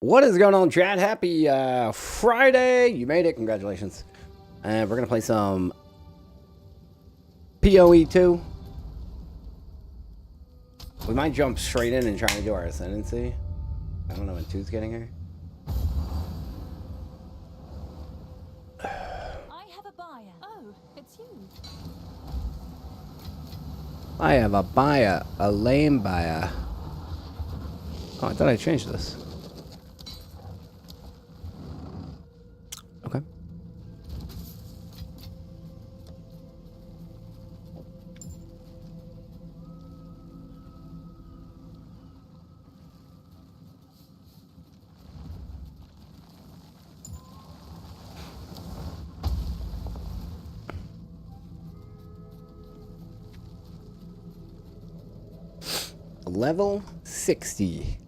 What is going on, chat? Happy Friday! You made it. Congratulations. And we're going to play some POE2. We might jump straight in and try to do our ascendancy. I don't know when 2's getting here. I have a buyer. Oh, it's you. I have a buyer. A lame buyer. Oh, I thought I changed this. Okay. Level 60.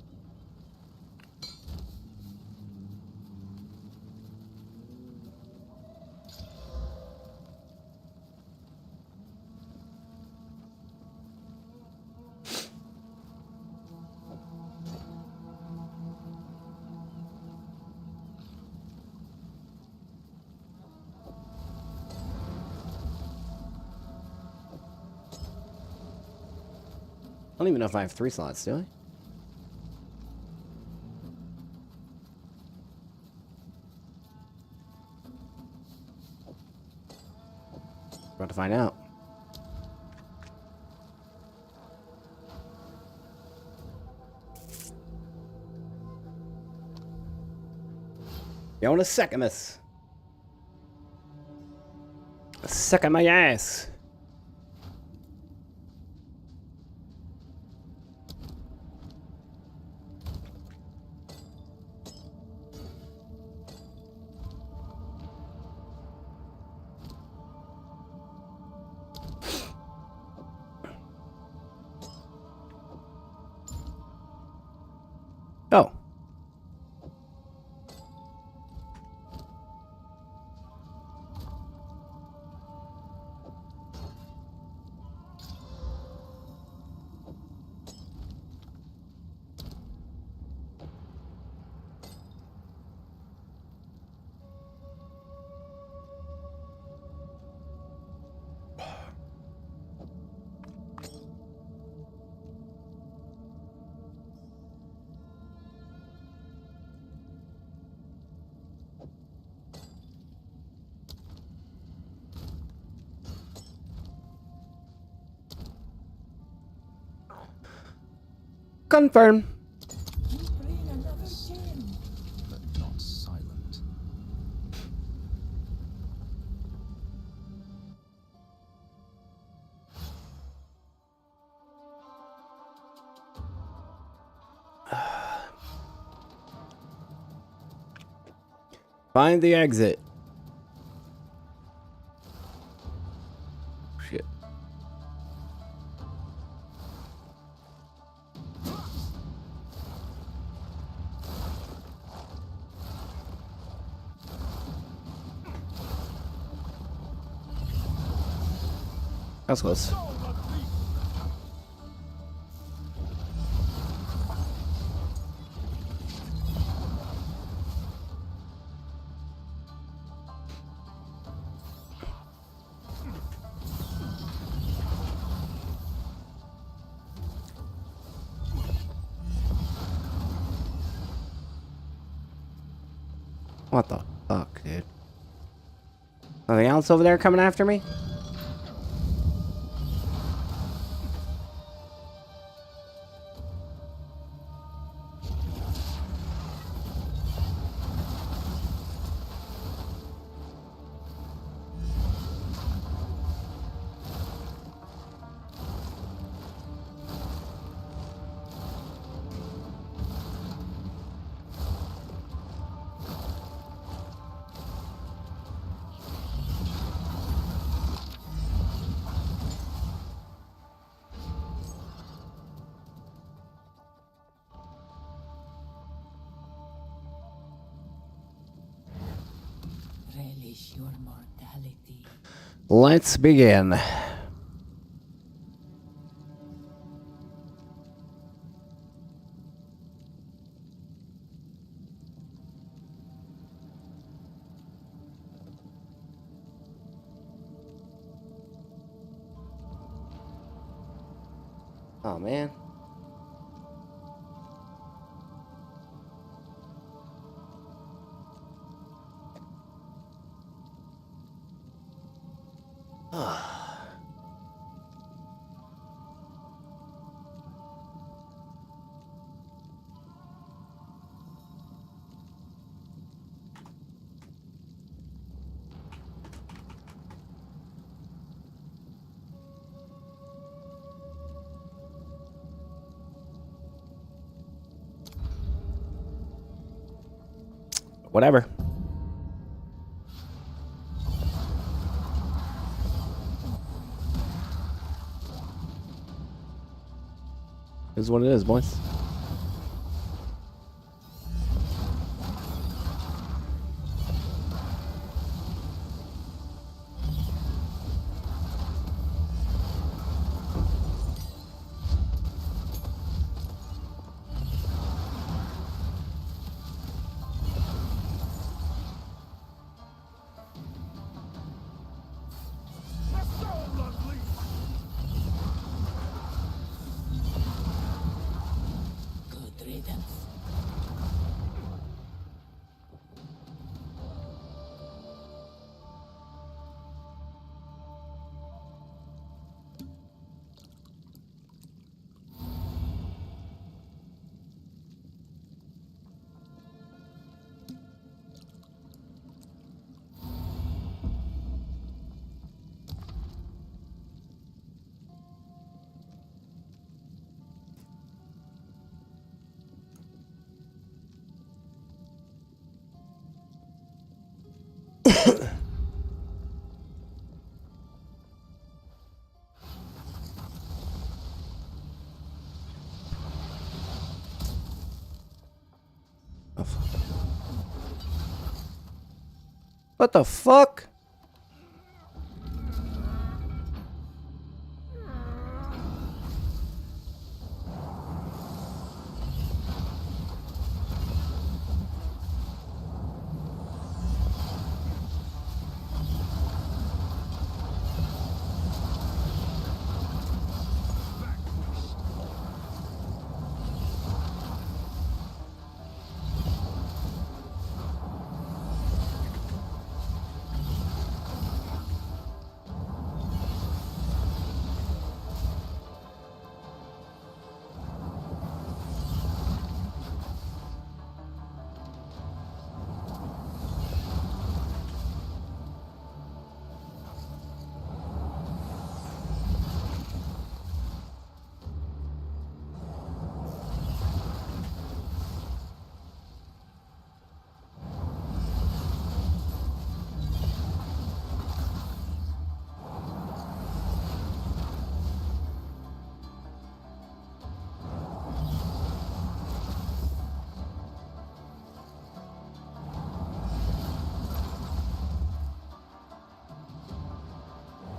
I don't even know if I have 3 slots, do I? About to find out. Going to second this. Second my ass. Oh. Confirm. But not silent. Find the exit. Shit. That's close. What the fuck, dude? Anything else over there coming after me? Relish your mortality. Let's begin. Oh, man. Whatever. Is what it is, boys. Good riddance. Oh, fuck. What the fuck?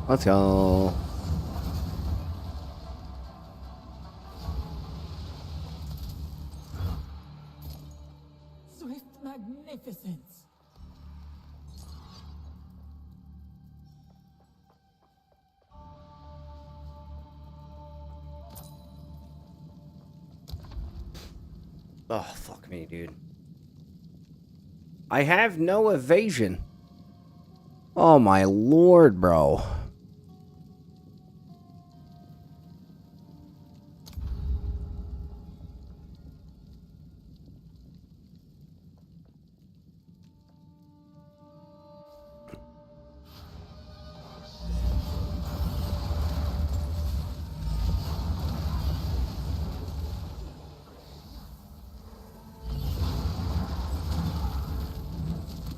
Let's go. Swift magnificence. Oh, fuck me, dude. I have no evasion. Oh, my lord, bro.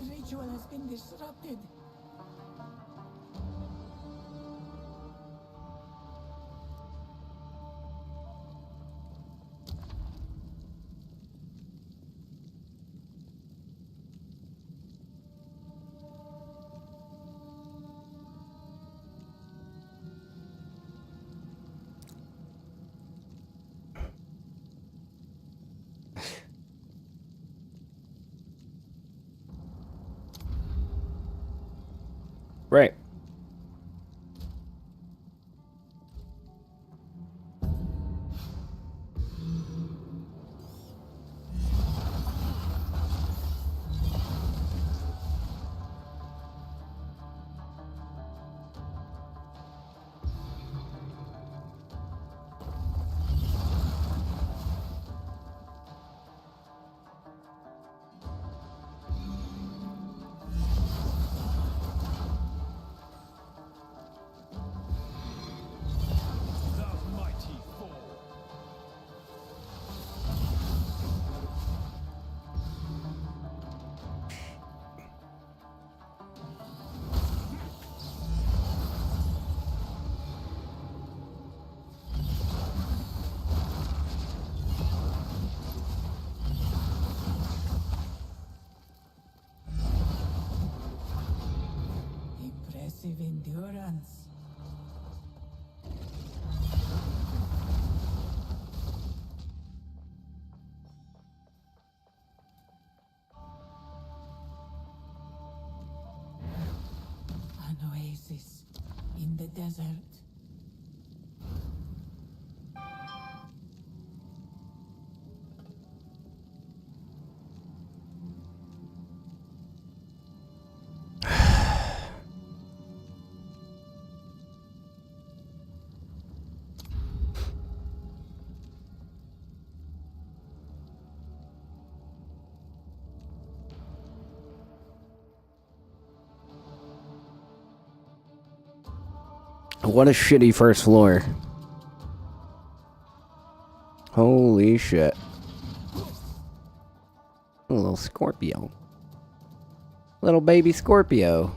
Ritual has been disrupted. Right. Endurance. An oasis in the desert. What a shitty first floor. Holy shit. A little Scorpio. Little baby Scorpio.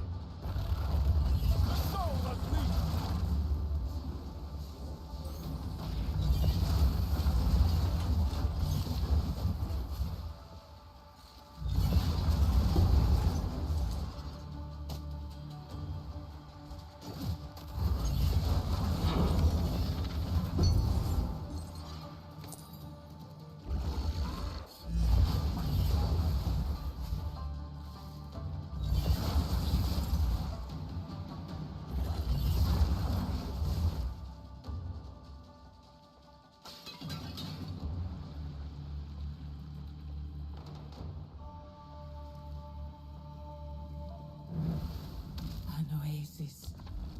An oasis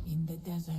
in the desert.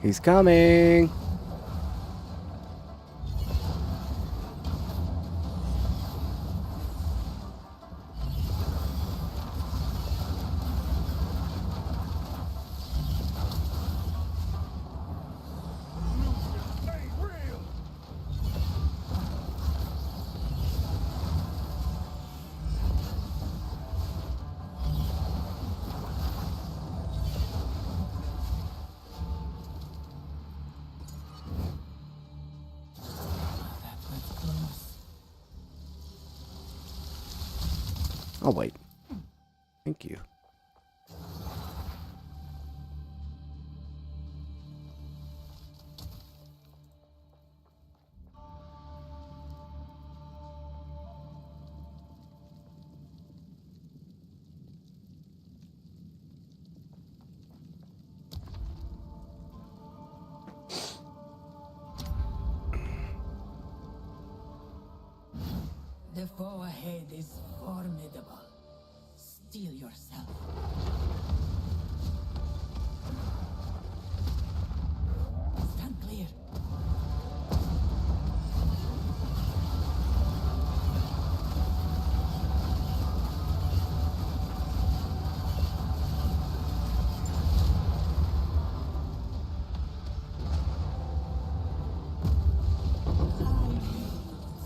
He's coming. That was close. I'll wait. Thank you. The foe ahead is formidable. Steel yourself. Stand clear.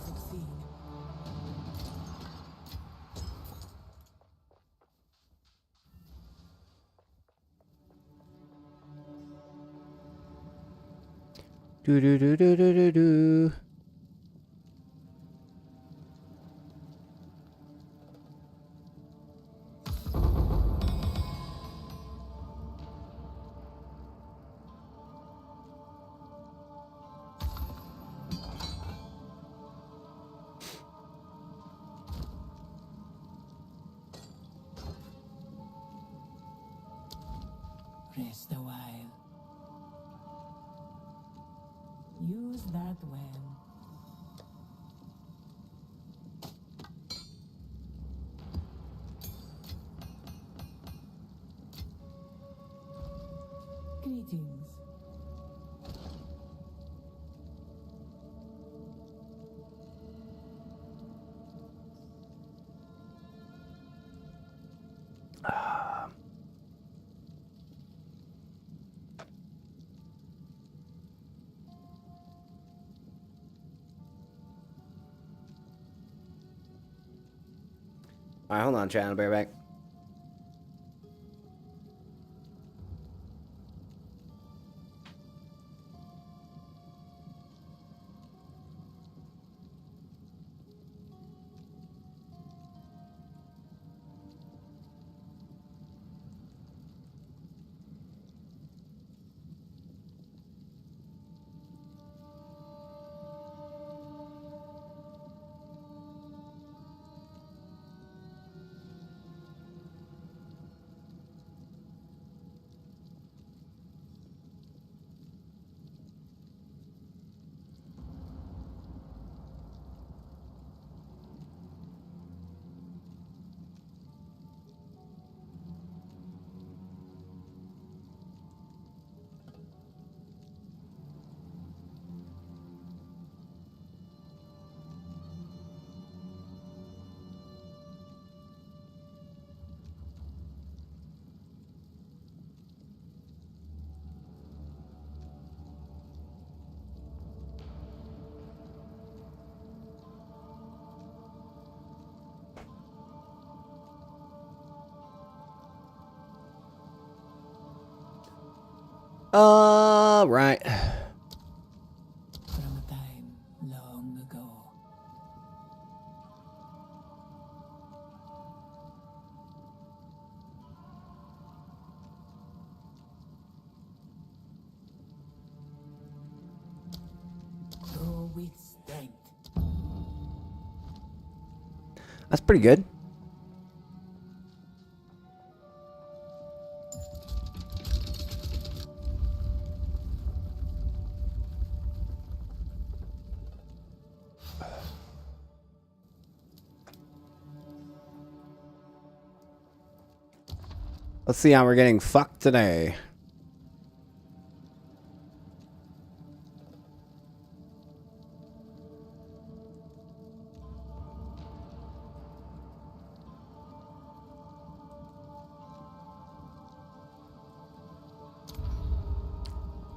Succeed. Do do do do do do do. Rest a while. Use that well. Greetings. Alright, hold on, chat. I'll be right back. Right. From a time long ago. Grow with strength. That's pretty good. Let's see how we're getting fucked today.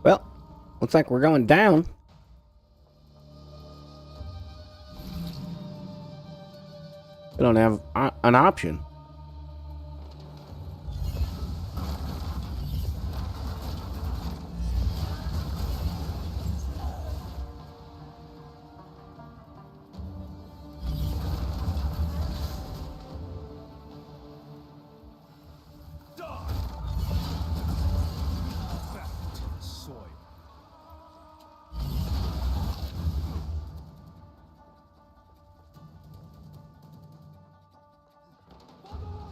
Well, looks like we're going down. We don't have an option.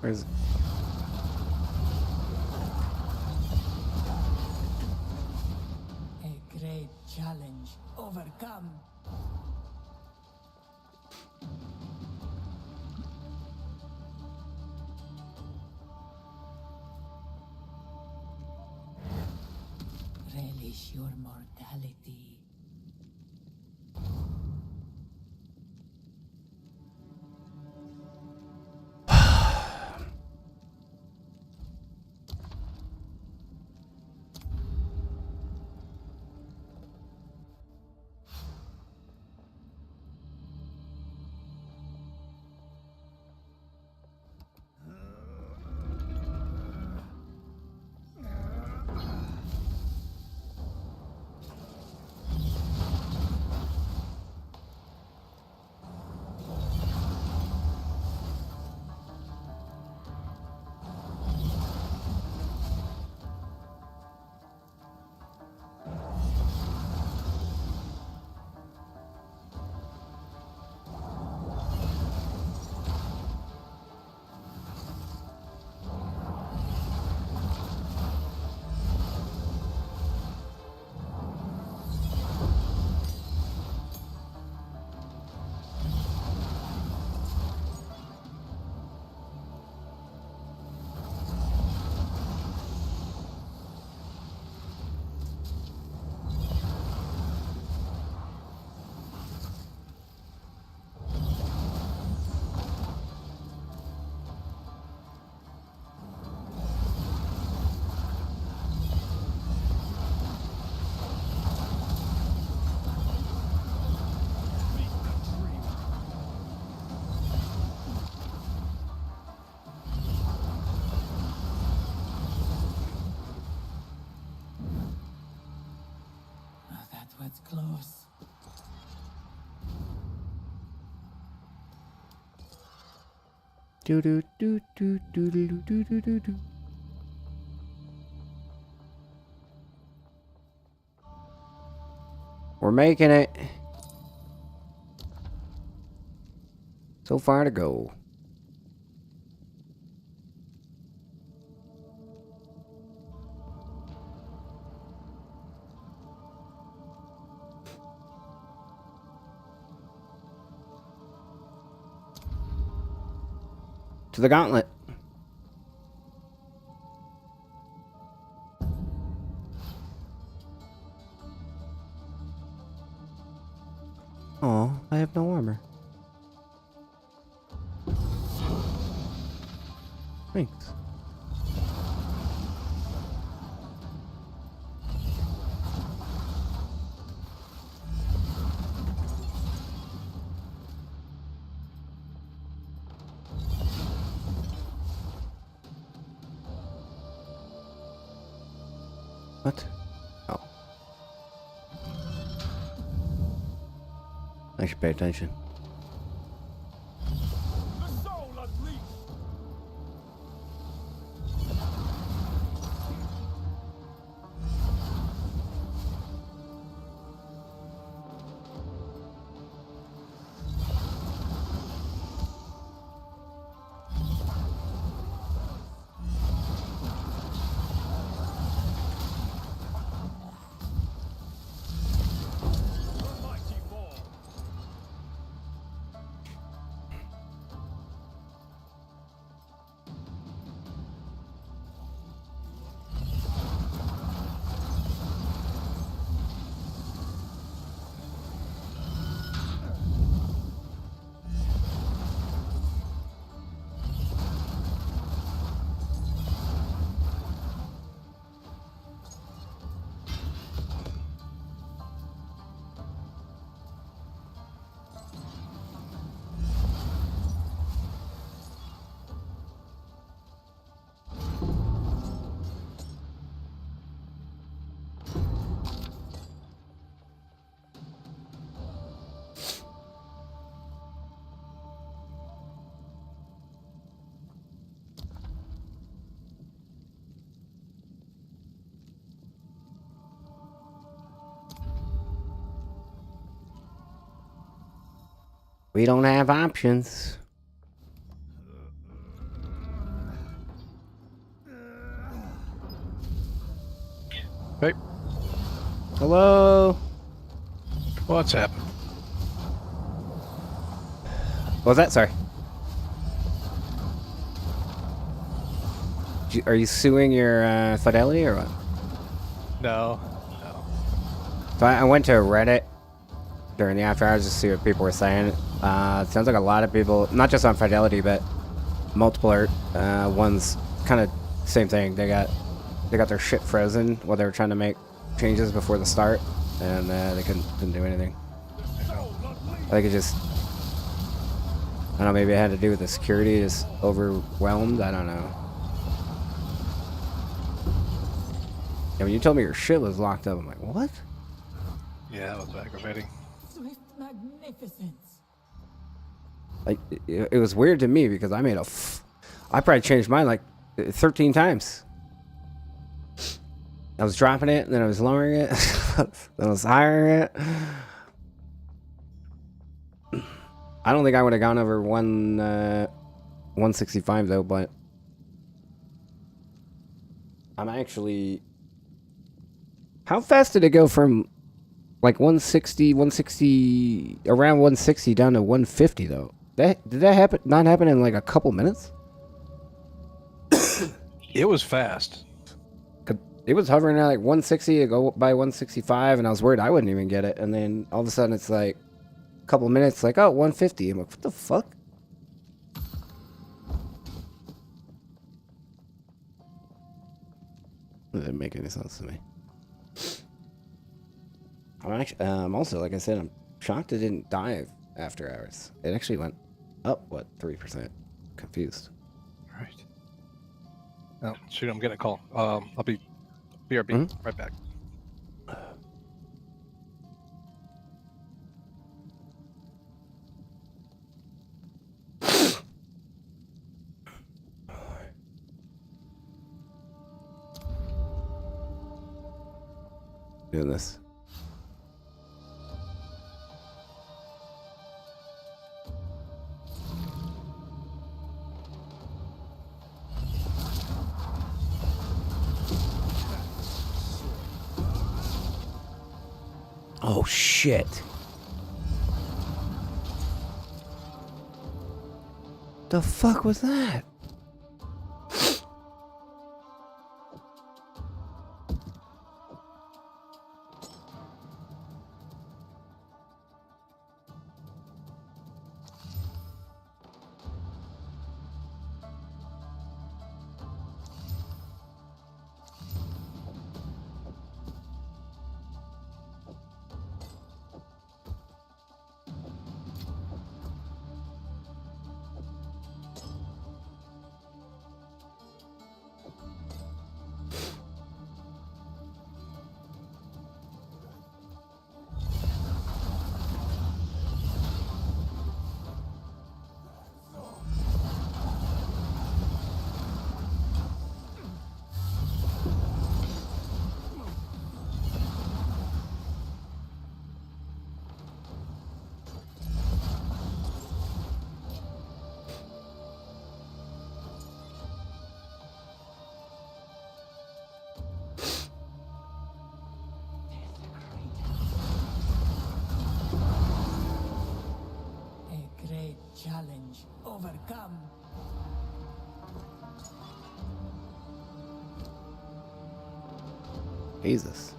Where's... A great challenge overcome. Relish your mortality. was close. Do do do do do do do do do do. We're making it. So far to go. To the gauntlet. Oh, I have no armor. Thanks. What? Oh. I should pay attention. The soul unleashed. The mighty fall. We don't have options. Hey, Hello? what's happened? What was that? Sorry. Are you suing your fidelity or what? No. So I went to Reddit during the after hours to see what people were saying. It sounds like a lot of people, not just on fidelity, but multiple ones, kind of same thing. They got their shit frozen while they were trying to make changes before the start, and they couldn't do anything. I think it just, I don't know, maybe it had to do with the security, just overwhelmed. I don't know. Yeah, when you told me your shit was locked up, I'm like, what? Yeah, that was aggravating. Swift magnificence. Like, it was weird to me because I made I probably changed mine like 13 times. I was dropping it, and then I was lowering it, then I was hiring it. I don't think I would have gone over 165 though, but I'm actually. How fast did it go from like 160, around 160 down to 150 though? Did that happen? Not happen in like a couple minutes? It was fast. It was hovering at like 160 to go by 165, and I was worried I wouldn't even get it. And then all of a sudden it's like a couple minutes, like, oh, 150. I'm like, what the fuck? That didn't make any sense to me. I'm also, like I said, I'm shocked it didn't dive after hours. It actually went up, what, 3%? Confused. Right. Oh, shoot, I'm getting a call. I'll be BRB. Mhm. Right back. doing this. Oh shit. The fuck was that? A great challenge overcome. Jesus.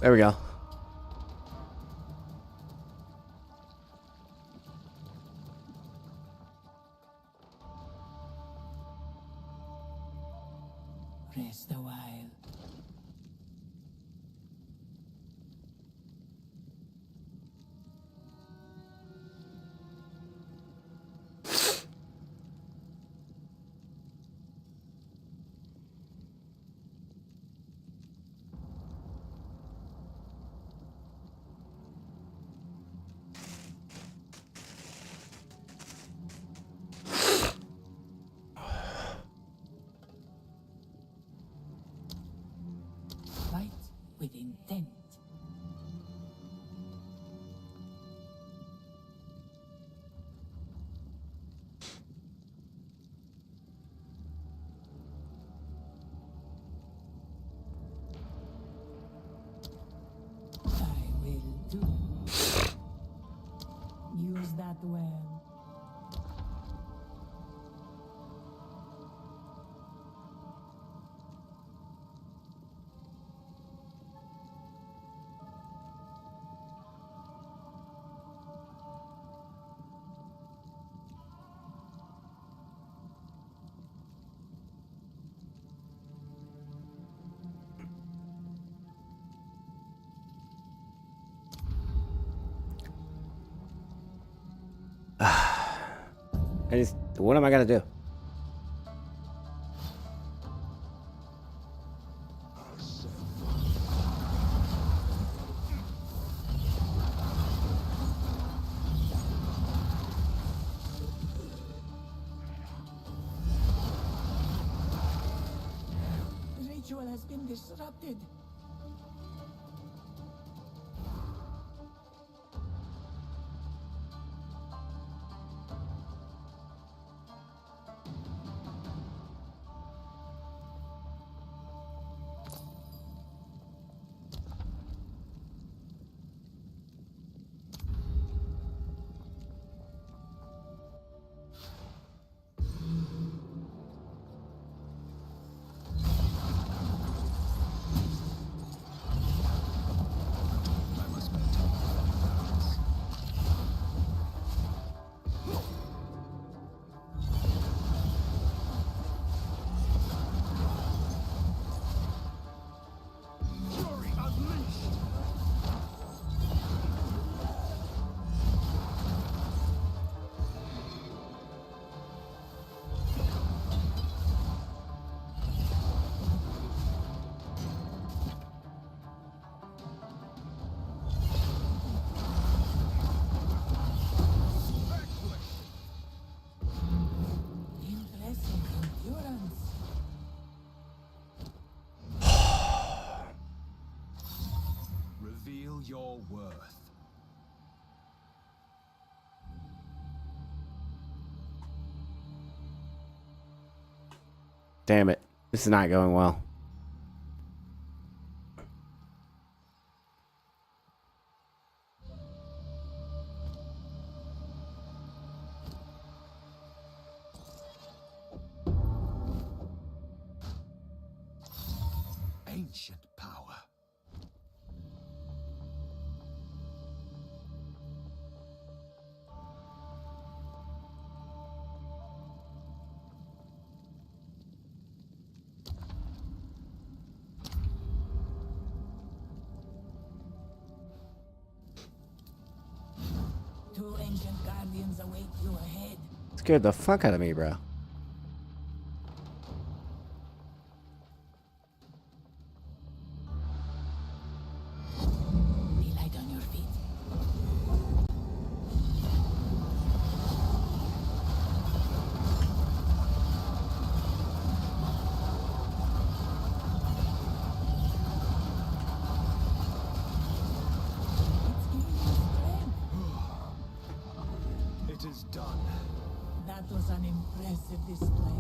There we go. Rest a while. Fight with intent. I will do. Use that well. What am I gonna do? The ritual has been disrupted. feel your worth. Damn it. This is not going well. Ancient power. Two ancient guardians await you ahead. Scared the fuck out of me, bro. Be light on your feet. It's gaining strength. It is done. That was an impressive display.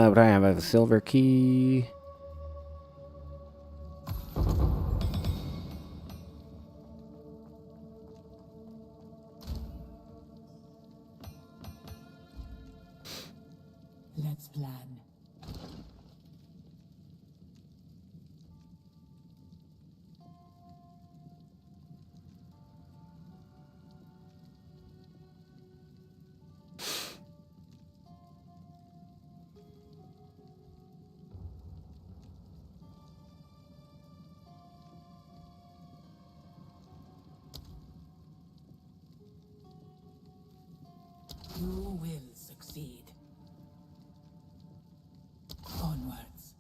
What do I have? I have a silver key. Let's plan. You will succeed. Onwards.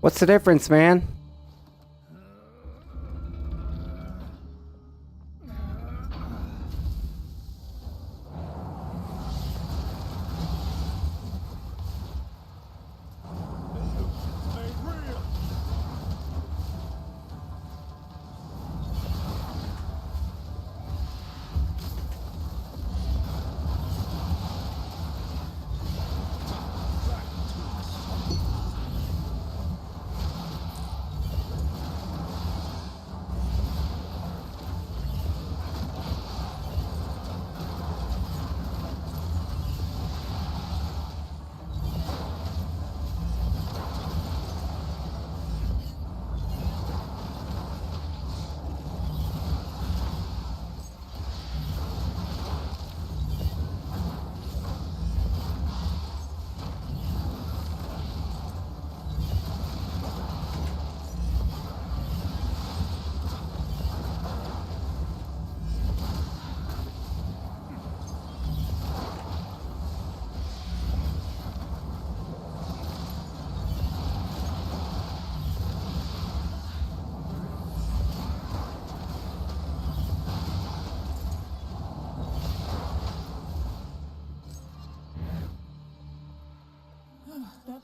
What's the difference, man? Stay real.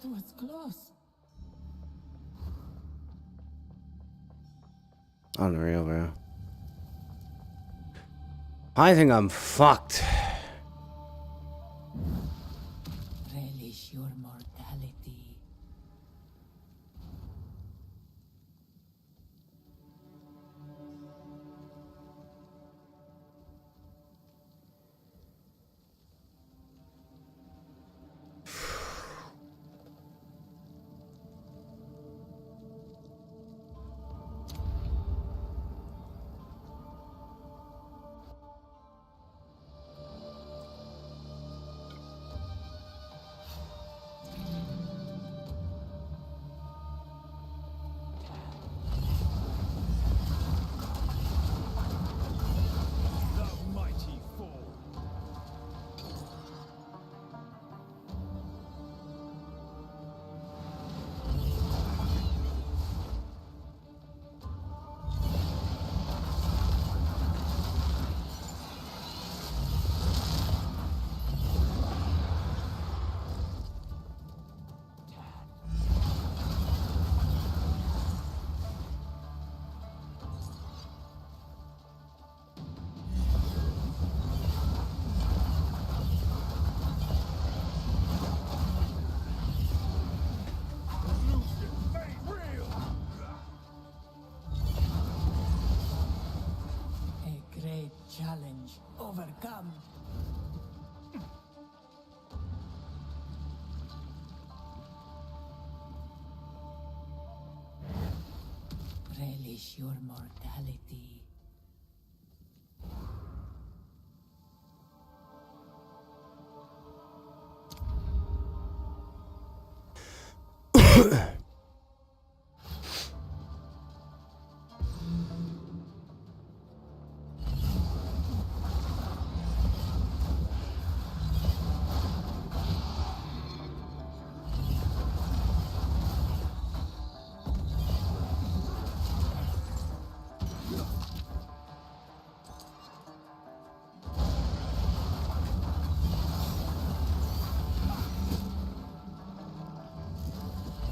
That was close. Unreal, bro. I think I'm fucked. Relish your mortality. The mighty fall. Illusion made real. A great challenge overcome. Relish your mortality.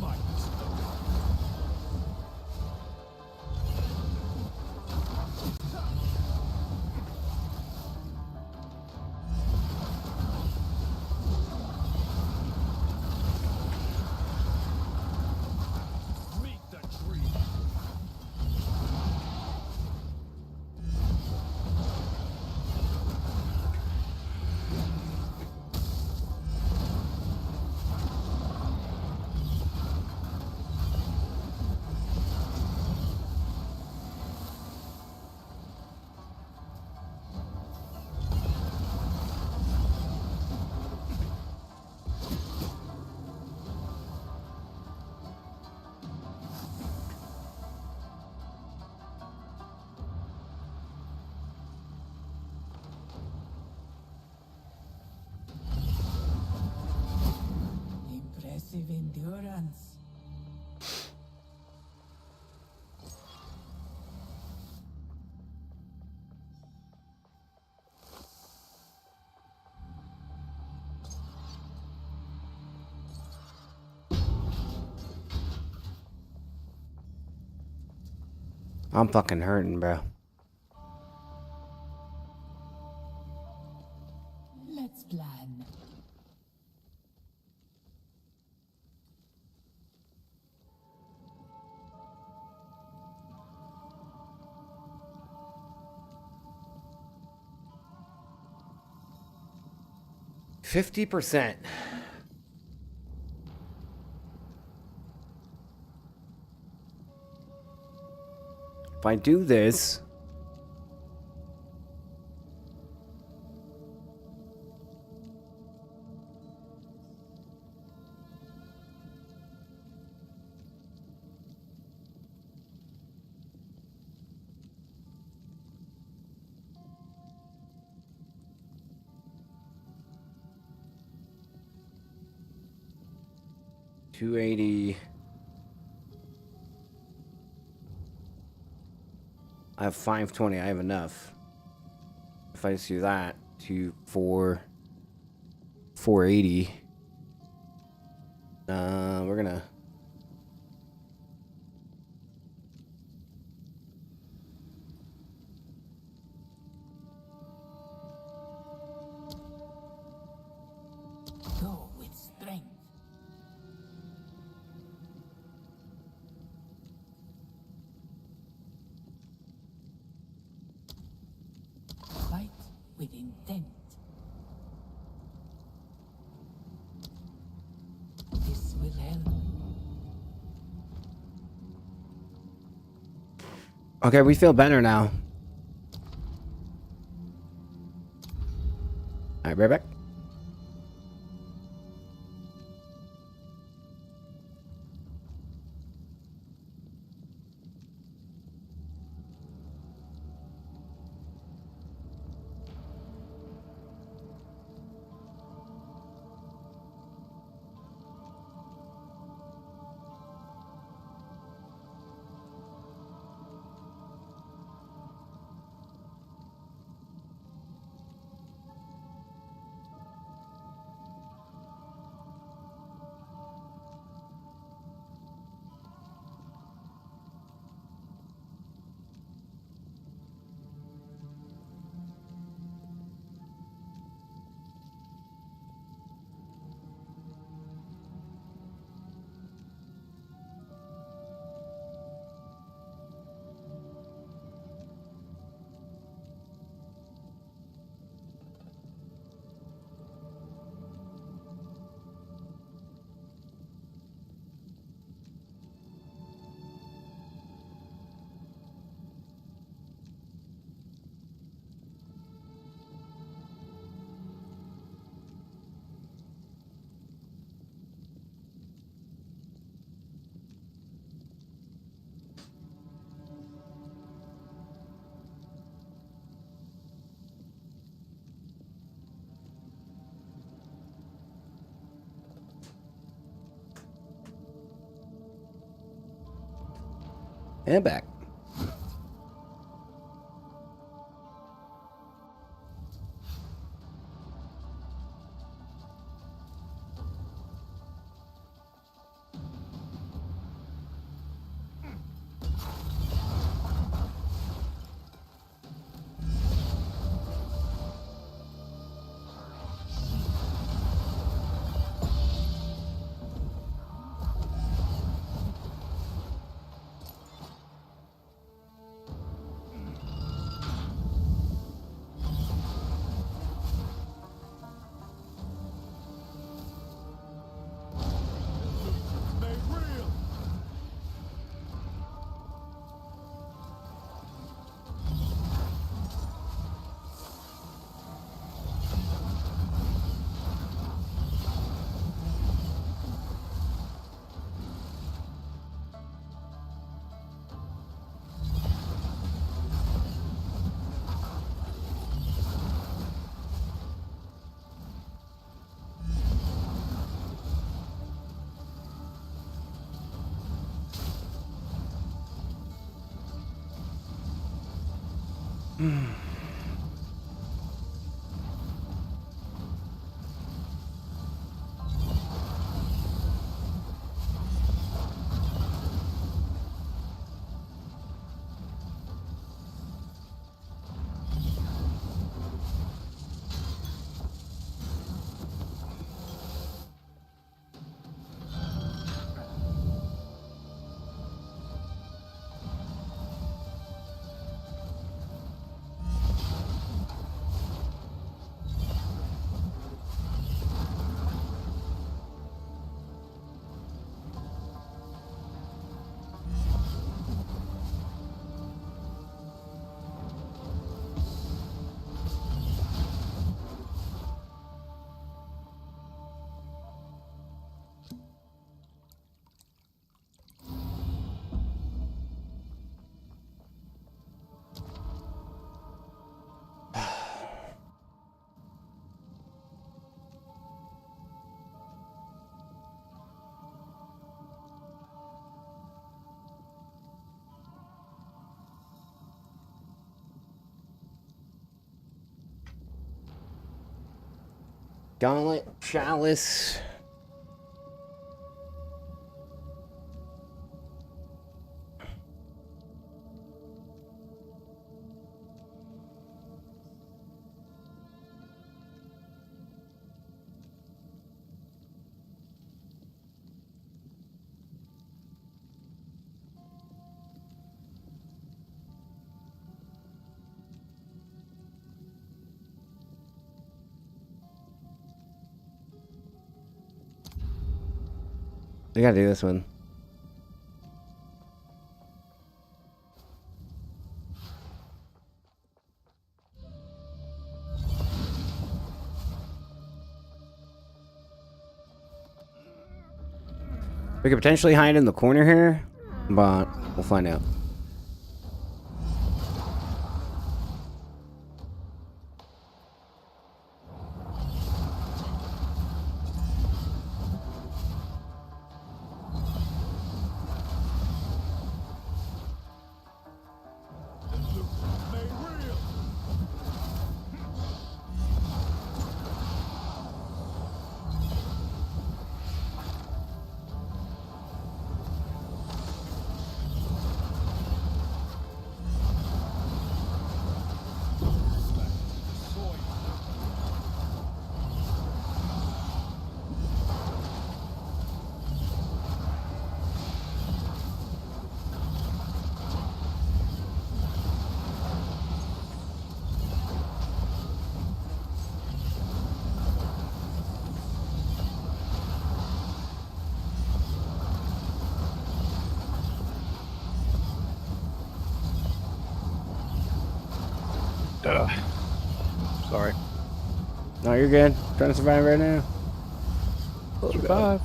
Might slow. Meet the tree. Impressive endurance. I'm fucking hurting, bro. Let's plan. %. If I do this, $280. I have 520. I have enough. If I just do that to 480. We're gonna. Go with strength. Fight with intent. This will help. Okay, we feel better now. All right, right back. And back. Made real. Gauntlet, Chalice. We gotta do this one. We could potentially hide in the corner here, but we'll find out. Sorry. No, you're good. Trying to survive right now. Survive.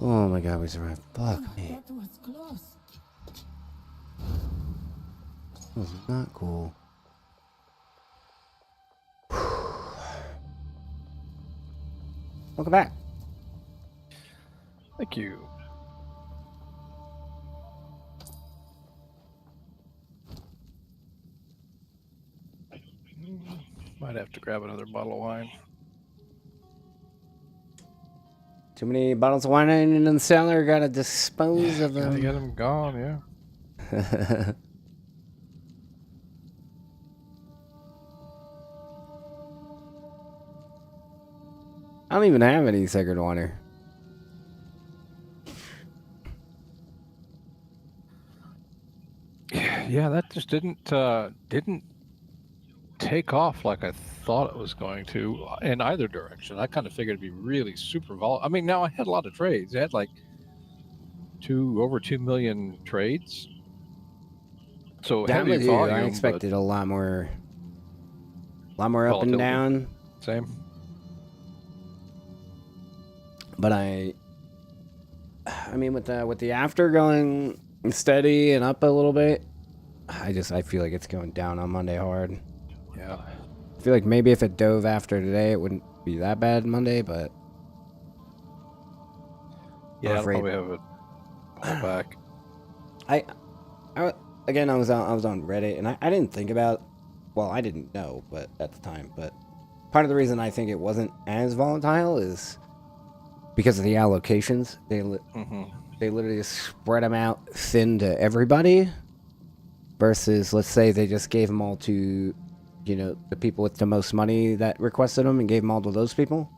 Oh my god, we survived. Fuck me. That was close. That was not cool. Welcome back. Thank you. Might have to grab another bottle of wine. Too many bottles of wine in the cellar. Gotta dispose of Gotta them. get them gone, yeah. I don't even have any sacred water. Yeah, that just didn't take off like I thought it was going to in either direction. I kind of figured it'd be really super volatile. I mean, now I had a lot of trades. I had like over 2 million trades. So Down heavy with you. volume. I expected a lot more up and Volatility. down. Same. But I mean, with the after going steady and up a little bit, I feel like it's going down on Monday hard. Yeah. I feel like maybe if it dove after today, it wouldn't be that bad Monday, but Yeah, I'll afraid. probably have it all back. I was on Reddit and I didn't think about, well, I didn't know, but at the time, but part of the reason I think it wasn't as volatile is because of the allocations. They literally just spread them out thin to everybody versus, let's say, they just gave them all to, you know, the people with the most money that requested them and gave them all to those people.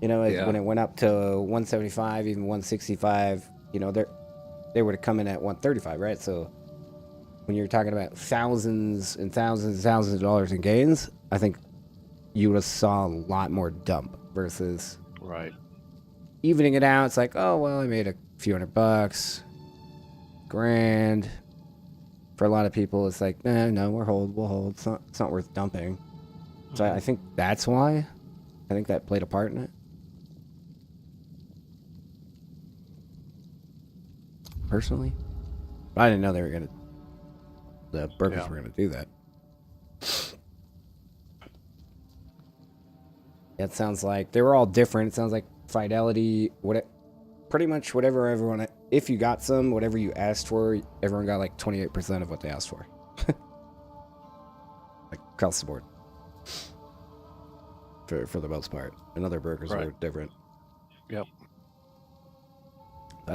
You know, Yeah. when it went up to 175, even 165, you know, they would have come in at 135, right? So when you're talking about thousands and thousands and thousands of dollars in gains, I think you would have saw a lot more dump versus Right. evening it out. It's like, oh, well, I made a few $100, grand. For a lot of people, it's like, no, we'll hold. It's not worth dumping. So I think that's why. I think that played a part in it. Personally. But I didn't know the brokers were gonna do that. It sounds like they were all different. It sounds like Fidelity, pretty much whatever everyone, if you got some, whatever you asked for, everyone got like 28% of what they asked for. Like across the board. For the most part. And other brokers were different. Yep.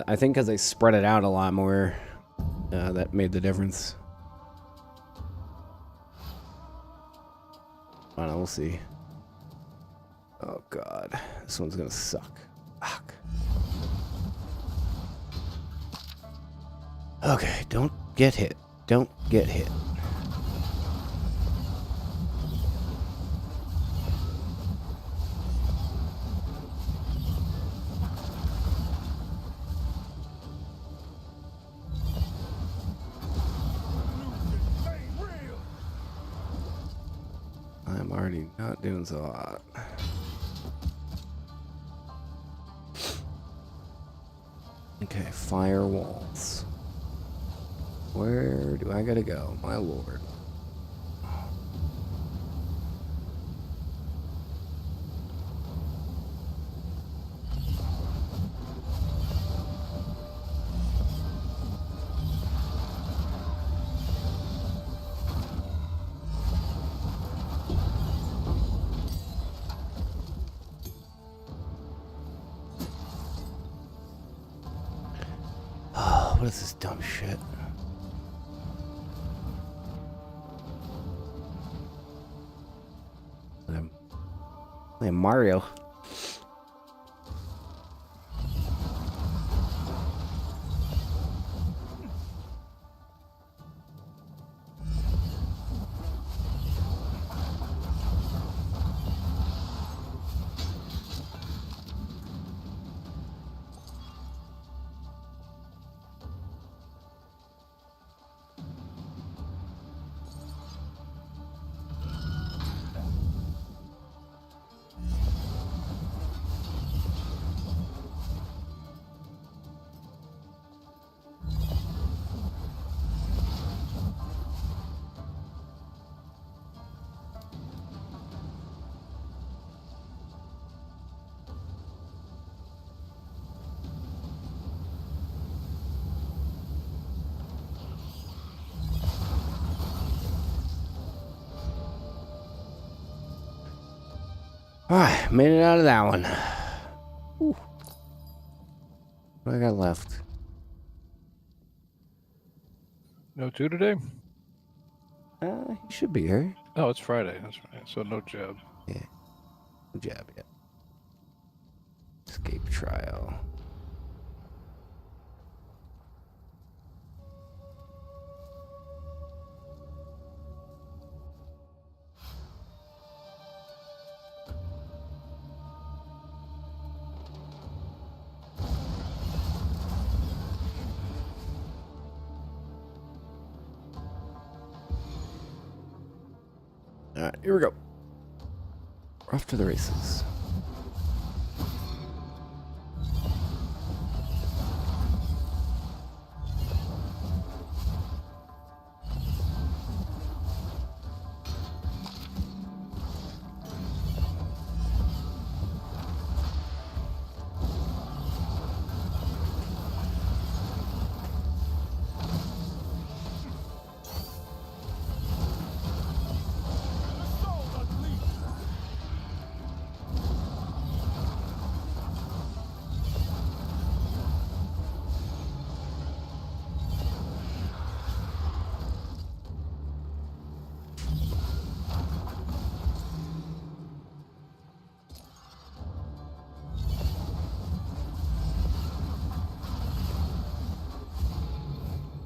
I think because they spread it out a lot more, that made the difference. I don't know, we'll see. Oh god, this one's gonna suck. Fuck. Okay, don't get hit. Don't get hit. already not doing so hot. Okay, firewalls. Where do I gotta go, my lord? Oh, what is this dumb shit? Like Mario. Alright, made it out of that one. Whew. What I got left? No 2 today? He should be here. Oh, it's Friday. That's right. So no jab. Yeah. Good job, yeah. Escape trial. Alright, here we go. We're off to the races.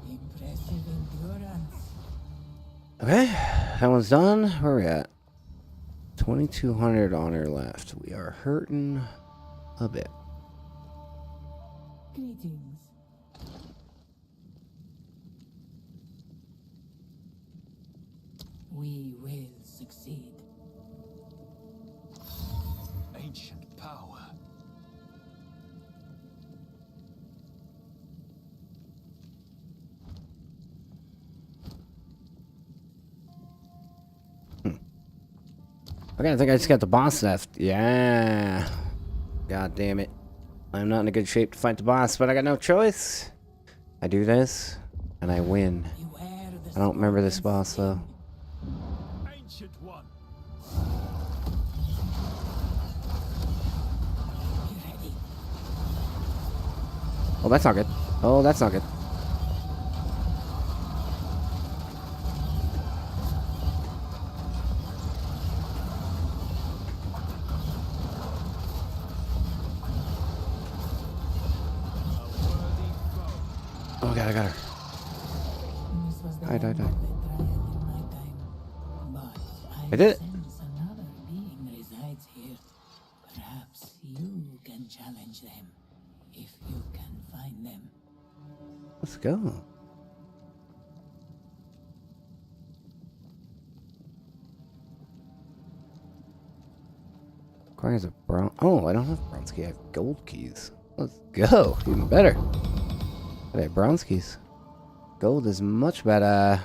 Impressive endurance. Okay, that one's done. Where are we at? 2,200 honor left. We are hurting a bit. Greetings. We will succeed. Ancient power. Okay, I think I just got the boss left. Yeah. God damn it. I'm not in a good shape to fight the boss, but I got no choice. I do this, and I win. Beware the I don't remember this scorpions boss, though. Ancient one. sting. Be ready. Oh, that's not good. Oh, that's not good. Oh god, I got her. This was the I died. home of the trial in my time. But I did it. sense another being resides here. Perhaps you can challenge them if you can find them. Let's go. Requires a bronze. Oh, I don't have bronze key. I have gold keys. Let's go. Even better. I have bronze keys. Gold is much better.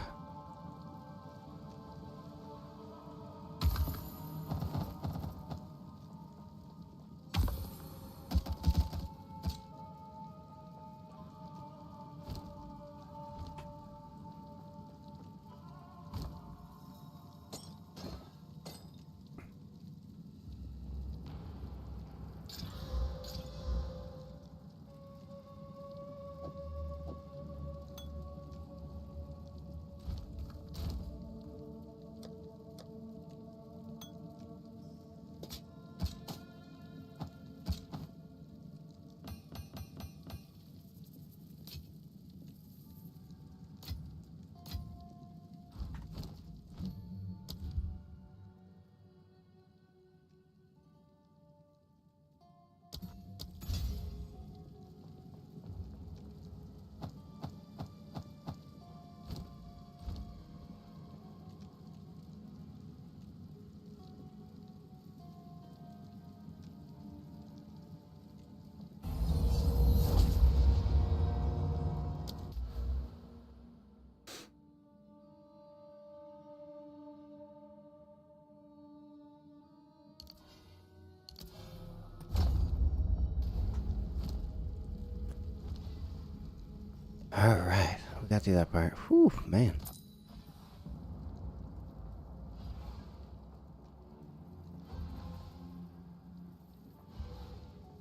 Alright. We got through that part. Whew, man.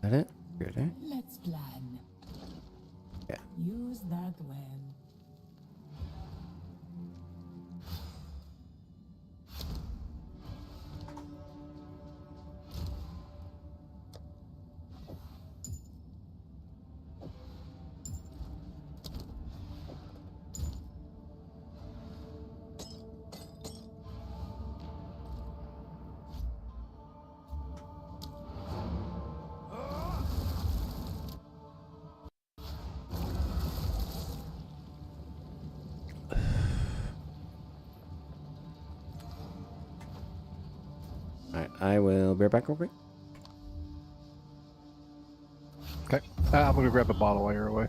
That it? Good, eh? Let's plan. Yeah. Use that well. Alright, I will be right back real quick. Okay. I'm gonna grab a bottle while you're away.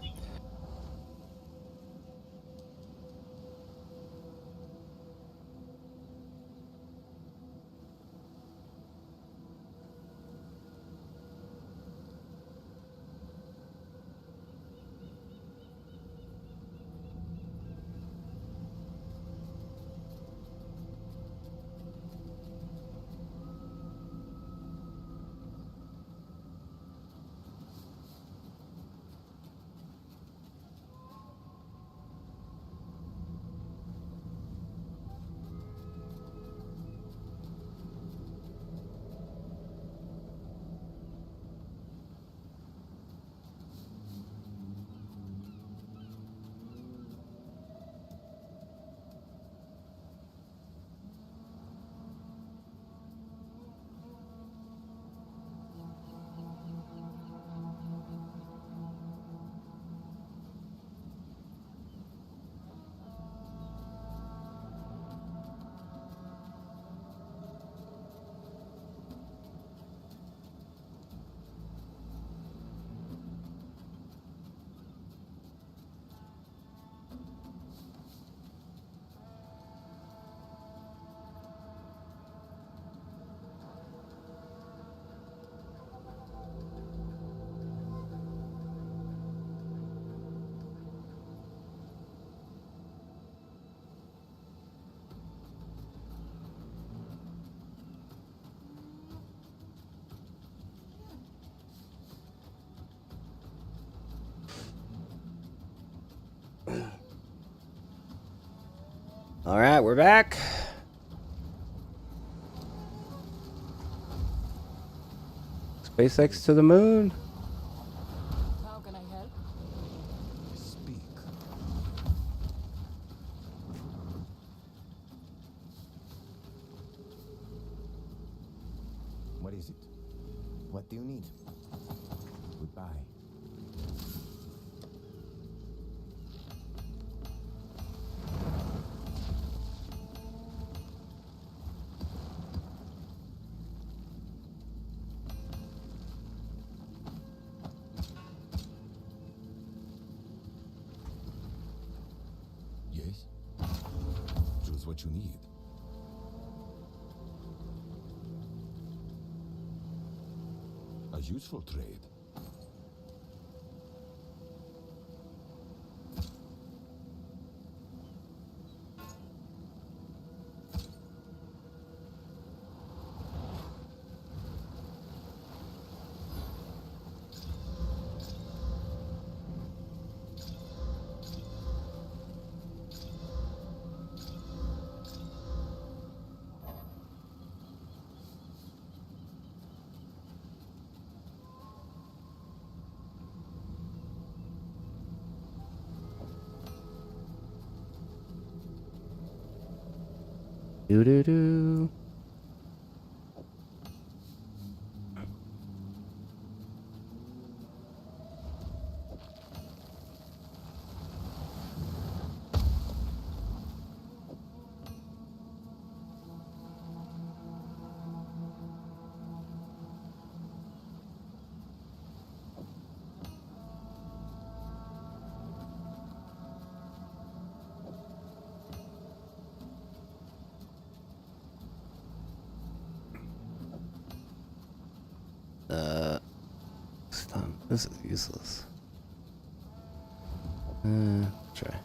Alright, we're back. SpaceX to the moon. How can I help? Speak. What is it? What do you need? Goodbye. what you need. A useful trade. Do do do. Stop. This is useless. Try.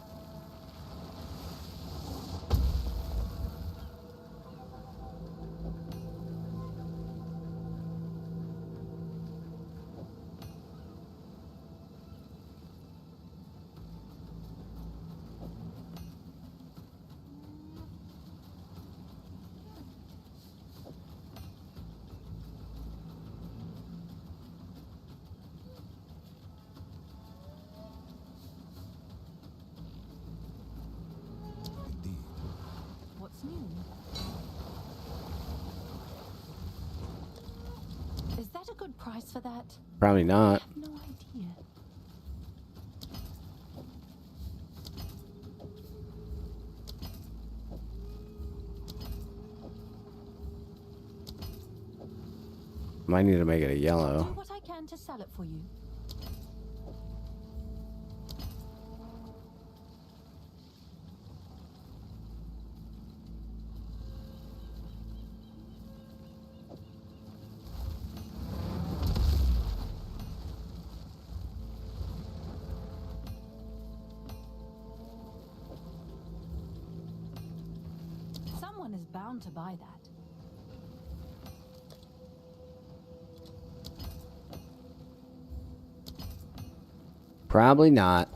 Indeed. What's new? Is that a good price for that? Probably not. I have no idea. Might need to make it a I'll do yellow. what I can to sell it for you. Someone is bound to buy that. Probably not.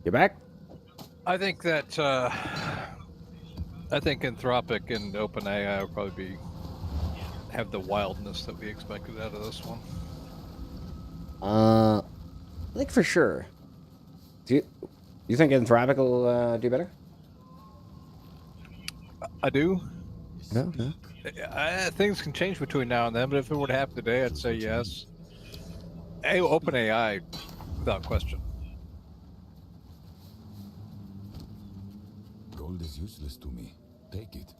You back? I think that I think Anthropic and OpenAI will probably have the wildness that we expected out of this one. I think for sure. Do you think Anthropic will do better? I do. No, no. Things can change between now and then, but if it were to happen today, I'd say yes. OpenAI, without question. Gold is useless to me. Take it.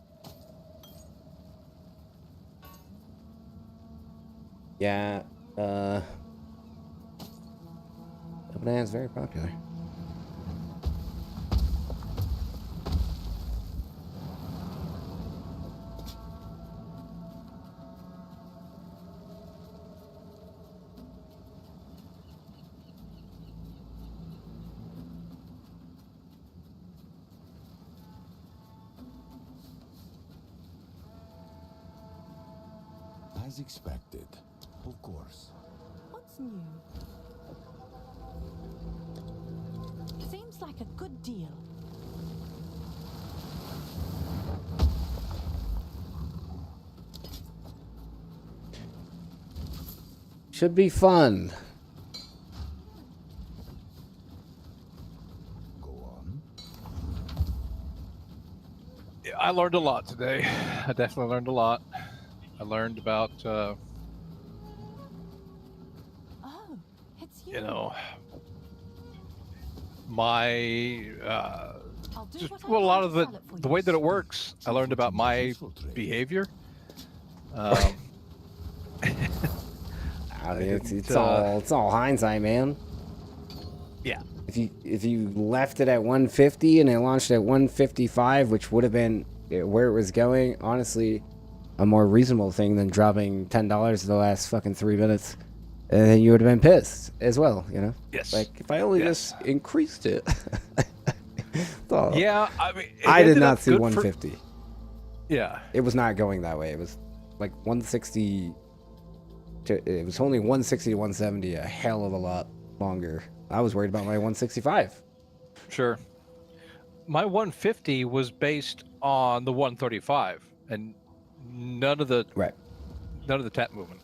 Yeah. OpenAI is very popular. As expected. Of course. What's new? Seems like a good deal. Should be fun. Go on. Yeah, I learned a lot today. I definitely learned a lot. I learned about, Oh, it's you. you know, my I'll do just what I well, a can lot to of the sell it for the you. way that it works. I learned about my Useful trade. behavior. I mean, it's didn't, all hindsight, man. Yeah, if you left it at 150 and it launched at 155, which would have been where it was going, honestly, a more reasonable thing than dropping $10 the last fucking 3 minutes, and then you would have been pissed as well, you know? Yes. Like, if I only just increased it. So, Yeah, I mean, I did not see 150. Yeah. It was not going that way. It was like 160 it was only 160 to 170, a hell of a lot longer. I was worried about my 165. Sure. My 150 was based on the 135 and none of the tap movement.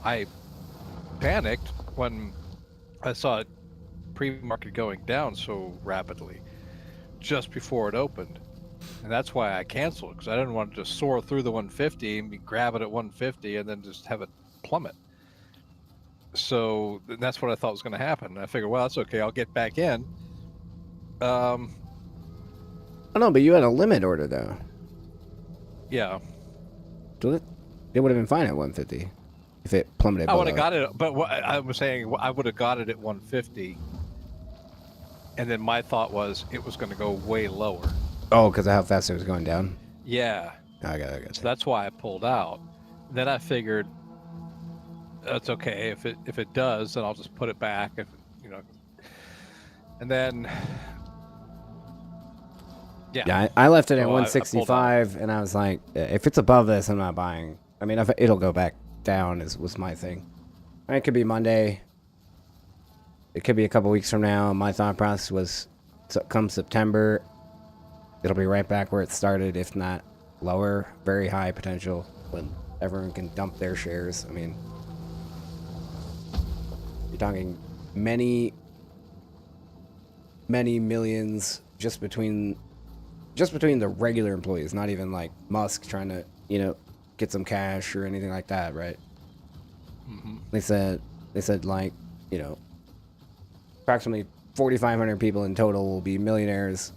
I panicked when I saw it pre-market going down so rapidly just before it opened. And that's why I canceled, because I didn't want to just soar through the 150 and grab it at 150 and then just have it plummet. So that's what I thought was going to happen. I figured, well, that's okay. I'll get back in. Oh no, but you had a limit order though. Yeah. So it would have been fine at 150 if it plummeted. I would have got it, but what I was saying, I would have got it at 150. And then my thought was it was going to go way lower. Oh, because of how fast it was going down? Yeah. I got it. So that's why I pulled out. Then I figured that's okay. If it does, then I'll just put it back. If you know. And then yeah, I left it at So 165, and I was like, if it's above this, I'm not buying. I mean, if it'll go back down was my thing. I mean, it could be Monday. It could be a couple weeks from now. My thought process was, come September, it'll be right back where it started, if not lower. Very high potential when everyone can dump their shares. I mean, you're talking many millions just between the regular employees, not even like Musk trying to, get some cash or anything like that, right? Mm-hmm. They said like, approximately 4,500 people in total will be millionaires.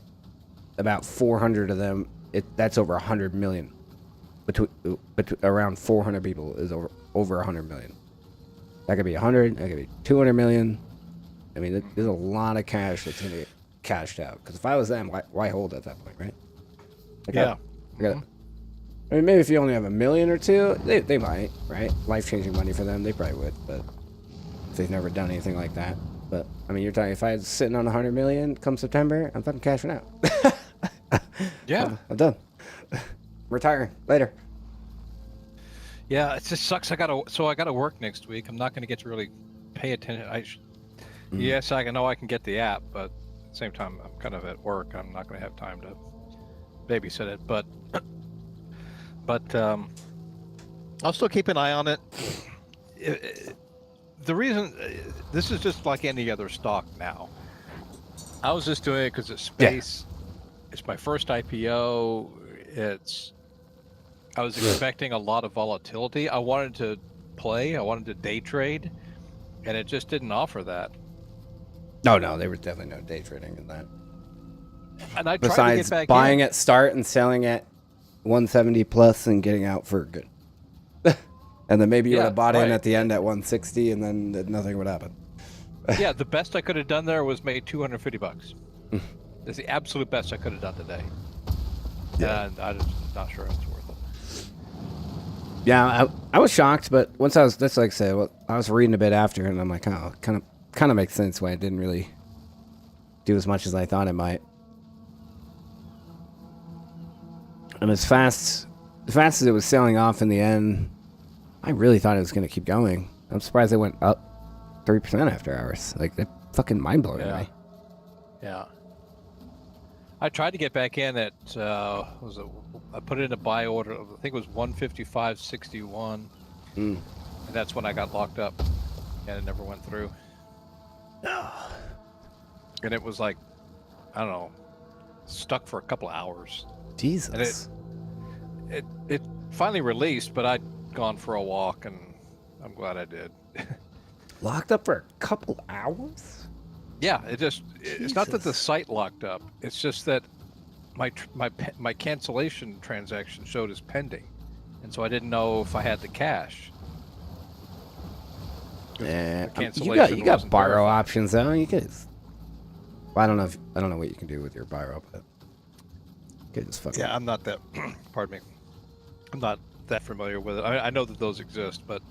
About 400 of them, that's over 100 million. Between around 400 people is over 100 million. That could be 100, that could be 200 million. I mean, there's a lot of cash that's gonna get cashed out. Because if I was them, why hold at that point, right? I mean, maybe if you only have $1 million or $2 million, they might, right? Life-changing money for them, they probably would. But if they've never done anything like that. But I mean, you're talking, if I was sitting on 100 million come September, I'm fucking cashing out. Yeah. I'm done. Retiring later. Yeah, it just sucks. I gotta work next week. I'm not gonna get to really pay attention. Yes, I know I can get the app, but at the same time, I'm kind of at work. I'm not gonna have time to babysit it. But I'll still keep an eye on it. The reason, this is just like any other stock now. I was just doing it because it's space. Yeah. It's my first IPO. I was expecting a lot of volatility. I wanted to play. I wanted to day trade, and it just didn't offer that. No, there was definitely no day trading in that. And I tried Besides to get back buying in. at start and selling at 170 plus and getting out for good. And then maybe you would have bought in at the end at 160, and then nothing would happen. Yeah, the best I could have done there was made $250. That's the absolute best I could have done today. Yeah. And I'm just not sure it's worth it. Yeah, I was shocked, but once that's like I said, I was reading a bit after, and I'm like, oh, kind of makes sense why it didn't really do as much as I thought it might. And as fast as it was sailing off in the end, I really thought it was going to keep going. I'm surprised it went up 3% after hours. Like, that fucking mind-blowing to me. Yeah. I tried to get back in at, I put it in a buy order, I think it was 155.61. And that's when I got locked up, and it never went through. And it was like, I don't know, stuck for a couple of hours. Jesus. And it finally released, but I'd gone for a walk, and I'm glad I did. Locked up for a couple hours? Yeah, it's not that the site locked up. It's just that my cancellation transaction showed as pending, and so I didn't know if I had the cash. Yeah, The you cancellation got wasn't borrow verified. options though. You could. Well, I don't know what you can do with your borrow, but you could just fucking. Yeah, I'm not that. Pardon me. I'm not that familiar with it. I know that those exist, but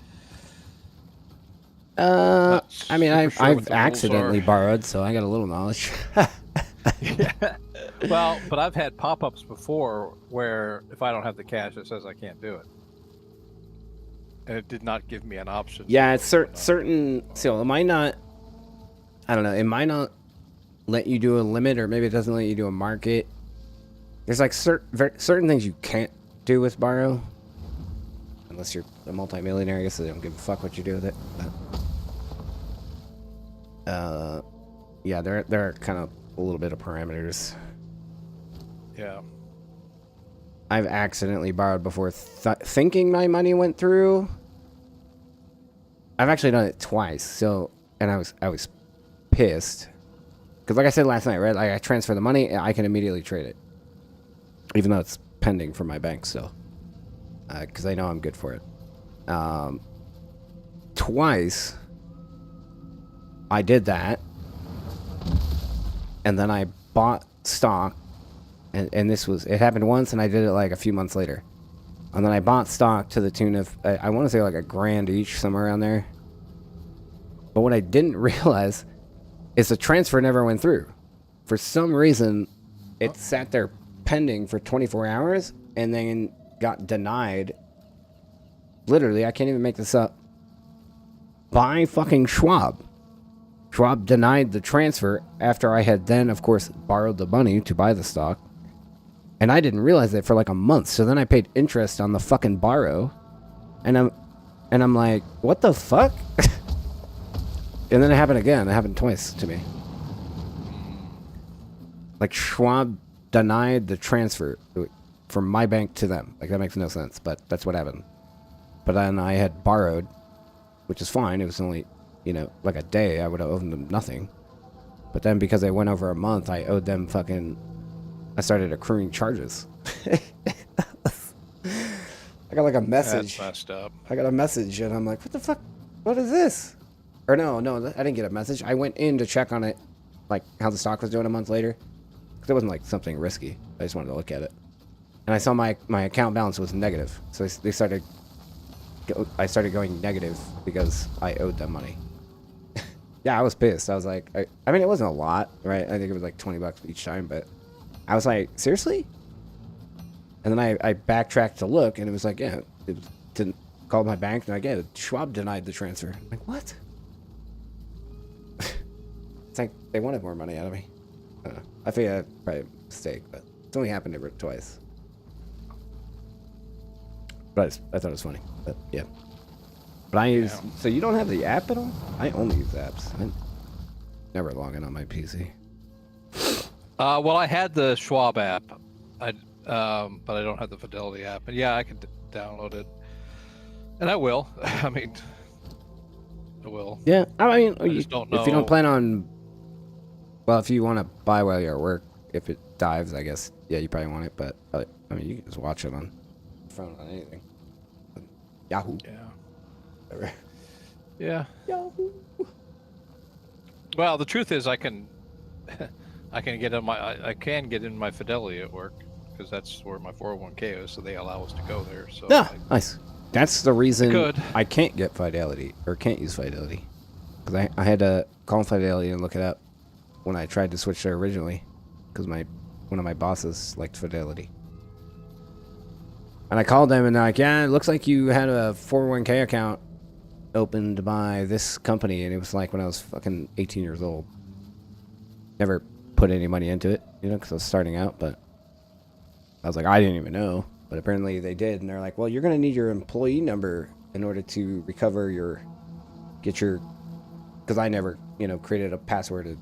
not I mean, super sure what I've the rules accidentally are. borrowed, so I got a little knowledge. Yeah. Well, but I've had pop-ups before where if I don't have the cash, it says I can't do it, and it did not give me an option. Yeah, it's certain. So it might not. I don't know. It might not let you do a limit, or maybe it doesn't let you do a market. There's like certain things you can't do with borrow, unless you're a multimillionaire. I guess they don't give a fuck what you do with it. But, yeah, there are kind of a little bit of parameters. Yeah. I've accidentally borrowed before, thinking my money went through. I've actually done it twice. So, and I was pissed because, like I said last night, right? Like I transfer the money, I can immediately trade it, even though it's pending from my bank still, because I know I'm good for it. Twice, I did that, and then I bought stock. And it happened once, and I did it like a few months later. And then I bought stock to the tune of, I want to say like $1,000 each, somewhere around there. But what I didn't realize is the transfer never went through. For some reason, it sat there pending for 24 hours and then got denied. Literally, I can't even make this up. By fucking Schwab. Schwab denied the transfer after I had then, of course, borrowed the money to buy the stock. And I didn't realize it for like a month. So then I paid interest on the fucking borrow. And I'm like, what the fuck? And then it happened again. It happened twice to me. Like Schwab denied the transfer from my bank to them. Like that makes no sense, but that's what happened. But then I had borrowed, which is fine. It was only, like a day. I would have owed them nothing. But then because I went over a month, I owed them fucking... I started accruing charges. I got like a message. That's messed up. I got a message and I'm like, what the fuck? What is this? Or no, I didn't get a message. I went in to check on it, like how the stock was doing a month later. Because it wasn't like something risky. I just wanted to look at it. And I saw my account balance was negative. So I started going negative because I owed them money. Yeah, I was pissed. I was like, I mean, it wasn't a lot, right? I think it was like $20 each time, but I was like, seriously? And then I backtracked to look, and it was like, yeah, it didn't call my bank, and again, Schwab denied the transfer. I'm like, what? It's like they wanted more money out of me. I don't know. I think I probably a mistake, but it's only happened twice. But I thought it was funny. But yeah. But I use. Yeah. So you don't have the app at all? I only use apps. I never log in on my PC. Well, I had the Schwab app, but I don't have the Fidelity app. And yeah, I could download it, and I will. I mean, I will. Yeah, I mean, I just don't know. If you don't plan on, well, if you want to buy while you're at work, if it dives, I guess, yeah, you probably want it. But I mean, you can just watch it on phone on anything. Yahoo. Yeah. Whatever. Yeah. Yahoo. Well, the truth is, I can get in my Fidelity at work because that's where my 401k is, so they allow us to go there. So yeah, nice. That's the reason I can't get Fidelity or can't use Fidelity, because I had to call Fidelity and look it up when I tried to switch there originally, because one of my bosses liked Fidelity. And I called them and they're like, yeah, it looks like you had a 401k account opened by this company, and it was like when I was fucking 18 years old. Never put any money into it, because I was starting out, but I was like, I didn't even know. But apparently they did, and they're like, well, you're going to need your employee number in order to recover because I never, created a password or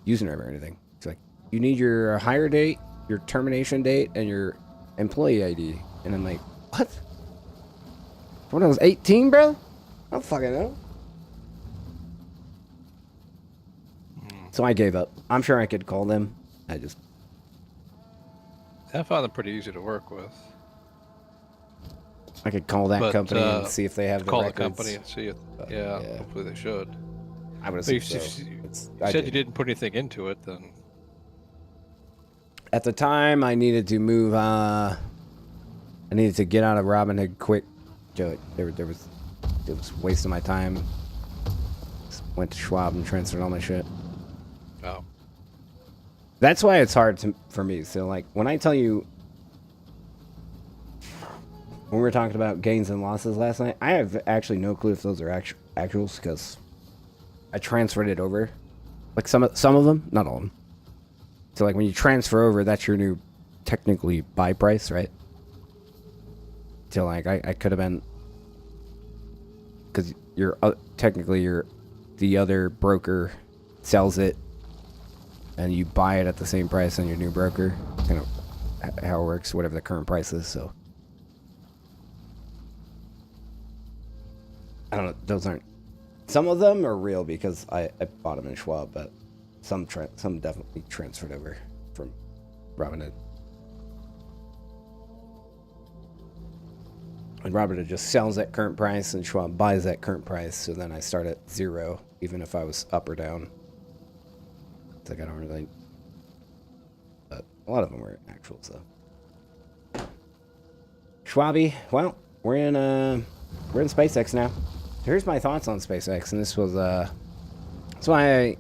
username or anything. It's like, you need your hire date, your termination date, and your employee ID. And I'm like, what? When I was 18, bro? I don't fucking know. So I gave up. I'm sure I could call them. I found them pretty easy to work with. I could call that But, company and see if they have the Call records. the company and see if. Yeah, yeah. hopefully they should. I would But you, assume so. if you I said did. you didn't put anything into it, then At the time, I needed to move. I needed to get out of Robinhood quick. It was wasting my time. Just went to Schwab and transferred all my shit. oh, That's why it's hard for me. So, like, when I tell you, when we were talking about gains and losses last night, I have actually no clue if those are actuals because I transferred it over. Like some of them, not all of them. So, like, when you transfer over, that's your new technically buy price, right? So, like, I could have been, because you're technically the other broker sells it, and you buy it at the same price on your new broker. Kind of how it works, whatever the current price is. So, I don't know. Those aren't. Some of them are real because I bought them in Schwab, but some definitely transferred over from Robinhood. And Robinhood just sells at current price, and Schwab buys at current price. So then I start at 0, even if I was up or down. It's like I don't really. But a lot of them were actual, so. Schwabi, well, we're in SpaceX now. Here's my thoughts on SpaceX, and this was that's why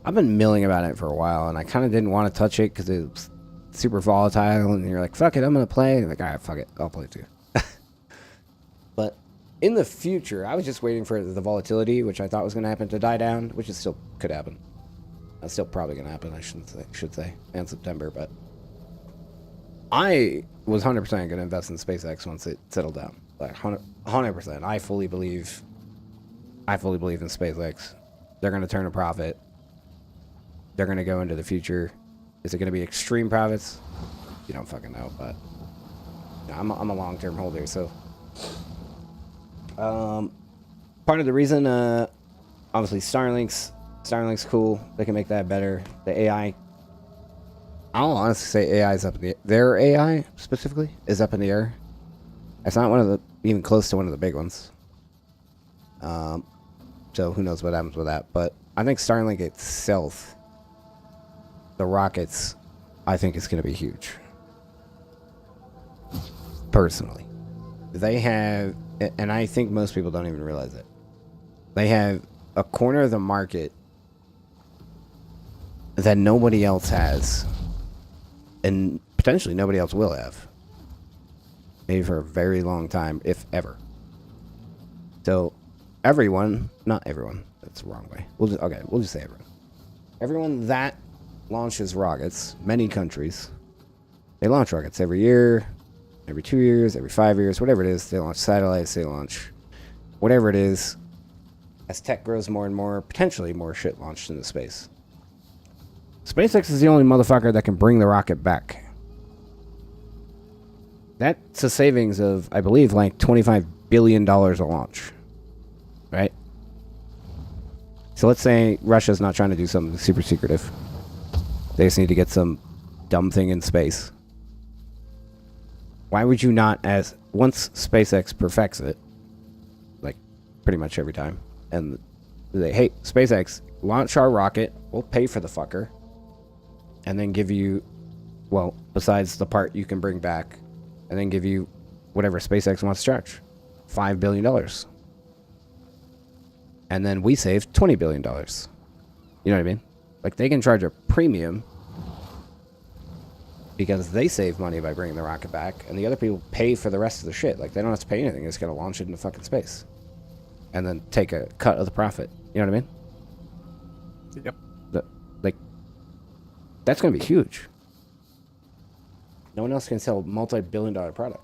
I've been milling about it for a while, and I kind of didn't want to touch it because it was super volatile, and you're like, fuck it, I'm gonna play. Like, all right, fuck it, I'll play too. But in the future, I was just waiting for the volatility, which I thought was gonna happen, to die down, which is still could happen. That's still probably gonna happen, I should say, in September. But I was 100% gonna invest in SpaceX once it settled down. Like 100%. I fully believe in SpaceX. They're gonna turn a profit. They're gonna go into the future. Is it gonna be extreme profits? You don't fucking know, but I'm a long-term holder. So, part of the reason, obviously Starlink's cool. They can make that better. The AI, I'll honestly say AI is up in the, their AI specifically is up in the air. It's not even close to one of the big ones. So who knows what happens with that? But I think Starlink itself, the rockets, I think is going to be huge. Personally, they have, and I think most people don't even realize it. They have a corner of the market that nobody else has, and potentially nobody else will have. Maybe for a very long time, if ever. So, everyone, not everyone, that's the wrong way. We'll just say everyone. Everyone that launches rockets, many countries, they launch rockets every year, every 2 years, every 5 years, whatever it is. They launch satellites, they launch whatever it is. As tech grows more and more, potentially more shit launched into space. SpaceX is the only motherfucker that can bring the rocket back. That's a savings of, I believe, like $25 billion a launch. Right? So let's say Russia's not trying to do something super secretive. They just need to get some dumb thing in space. Why would you not, once SpaceX perfects it, like pretty much every time, and they, hey, SpaceX, launch our rocket, we'll pay for the fucker, and then give you, well, besides the part you can bring back, and then give you whatever SpaceX wants to charge, $5 billion. And then we save $20 billion. You know what I mean? Like, they can charge a premium because they save money by bringing the rocket back, and the other people pay for the rest of the shit. Like, they don't have to pay anything. They're just going to launch it into fucking space. And then take a cut of the profit. You know what I mean? yep. Like, that's going to be huge. No one else can sell a multi-billion-dollar product.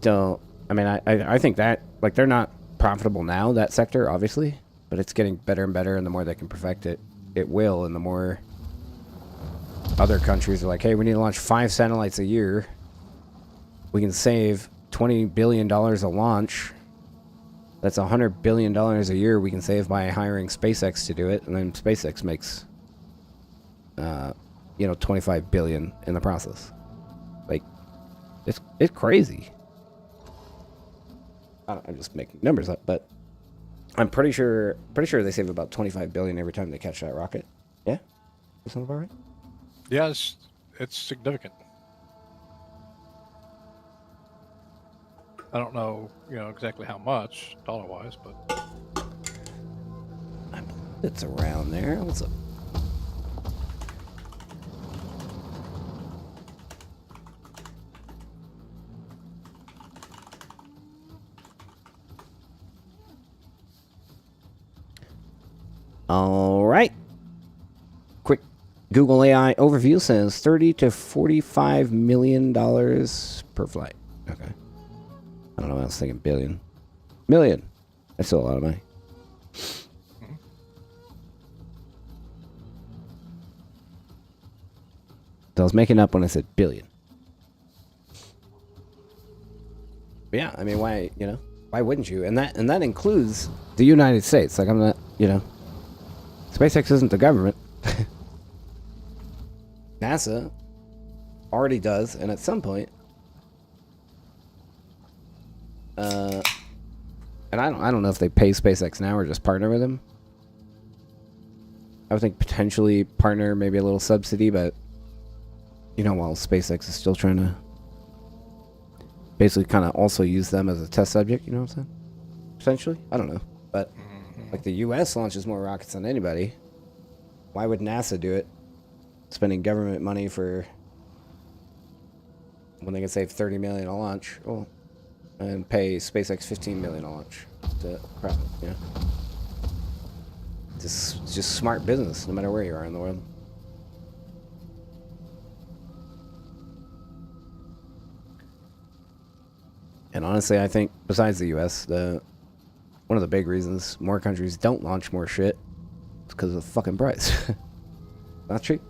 So, I mean, I think that, like, they're not profitable now, that sector, obviously, but it's getting better and better, and the more they can perfect it, it will, and the more other countries are like, hey, we need to launch 5 satellites a year, we can save $20 billion a launch. That's $100 billion a year we can save by hiring SpaceX to do it, and then SpaceX makes 25 billion in the process. Like, it's crazy. I'm just making numbers up, but I'm pretty sure they save about 25 billion every time they catch that rocket. Yeah, that sound about right. Yeah, it's significant. I don't know, exactly how much dollar-wise, but I believe it's around there. What's up? All right. Quick Google AI overview says $30 to $45 million per flight. Okay. I don't know. I was thinking billion. Million. That's still a lot of money. So I was making up when I said billion. But yeah, I mean, why wouldn't you? And that includes the United States. Like, I'm not, SpaceX isn't the government. NASA already does, and at some point, and I don't know if they pay SpaceX now or just partner with them. I would think potentially partner, maybe a little subsidy, but while SpaceX is still trying to basically kind of also use them as a test subject, you know what I'm saying? Potentially, I don't know, but like the U.S. launches more rockets than anybody. Why would NASA do it? Spending government money for when they can save $30 million a launch, and pay SpaceX $15 million a launch. Just smart business, no matter where you are in the world. And honestly, I think besides the U.S., one of the big reasons more countries don't launch more shit is because of the fucking price. Not cheap.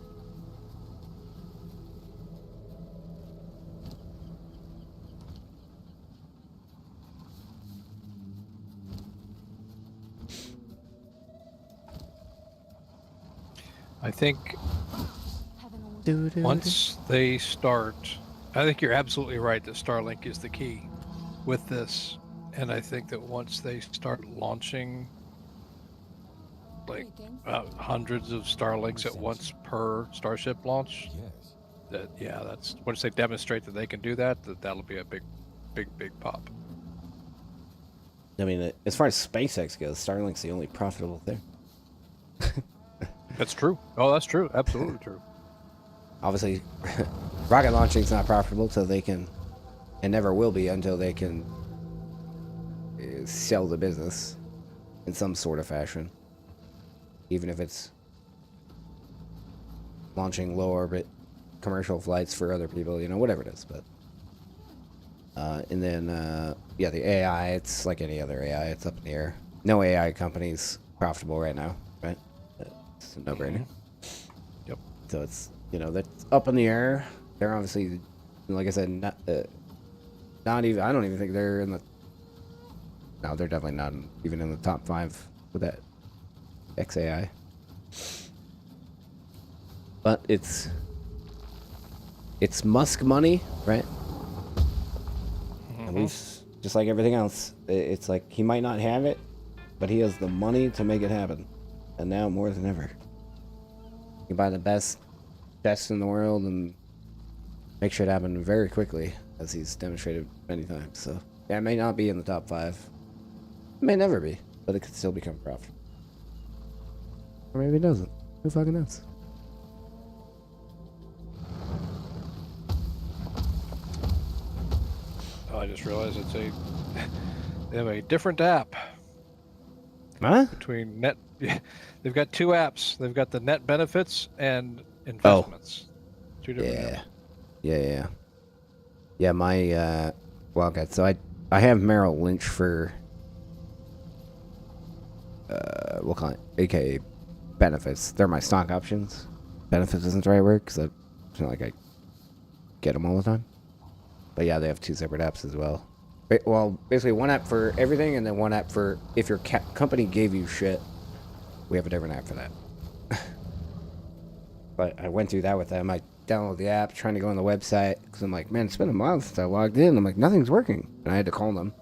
I think once they start, I think you're absolutely right that Starlink is the key with this. And I think that once they start launching like hundreds of Starlinks at once per Starship launch, Yes. that's once they demonstrate that they can do that'll be a big pop. I mean, as far as SpaceX goes, Starlink's the only profitable thing. That's true. Oh, that's true. Absolutely true. Obviously, rocket launching's not profitable, so they can, and never will be until they can sell the business in some sort of fashion. Even if it's launching low orbit commercial flights for other people, whatever it is. But and then the AI, it's like any other AI, it's up in the air. No AI company's profitable right now, right? It's a no-brainer. Yep. So it's that's up in the air. They're obviously, like I said, not even. I don't even think they're in the. No, they're definitely not even in the top 5 with that XAI. But it's Musk money, right? And we've, just like everything else, it's like he might not have it, but he has the money to make it happen. And now more than ever, you can buy the best in the world and make shit happen very quickly, as he's demonstrated many times. So yeah, it may not be in the top 5. It may never be, but it could still become profitable. Or maybe it doesn't. Who fucking knows? Oh, I just realized they have a different app Huh? between net. They've got 2 apps. They've got the net benefits and investments. 2 different apps. Yeah, my well, okay, so I have Merrill Lynch for we'll call it AKA benefits. They're my stock options. Benefits isn't the right word because it's not like I get them all the time. But yeah, they have 2 separate apps as well. Well, basically one app for everything, and then one app for if your company gave you shit. We have a different app for that. But I went through that with them. I downloaded the app, trying to go on the website, because I'm like, man, it's been a month since I logged in. I'm like, nothing's working. And I had to call them.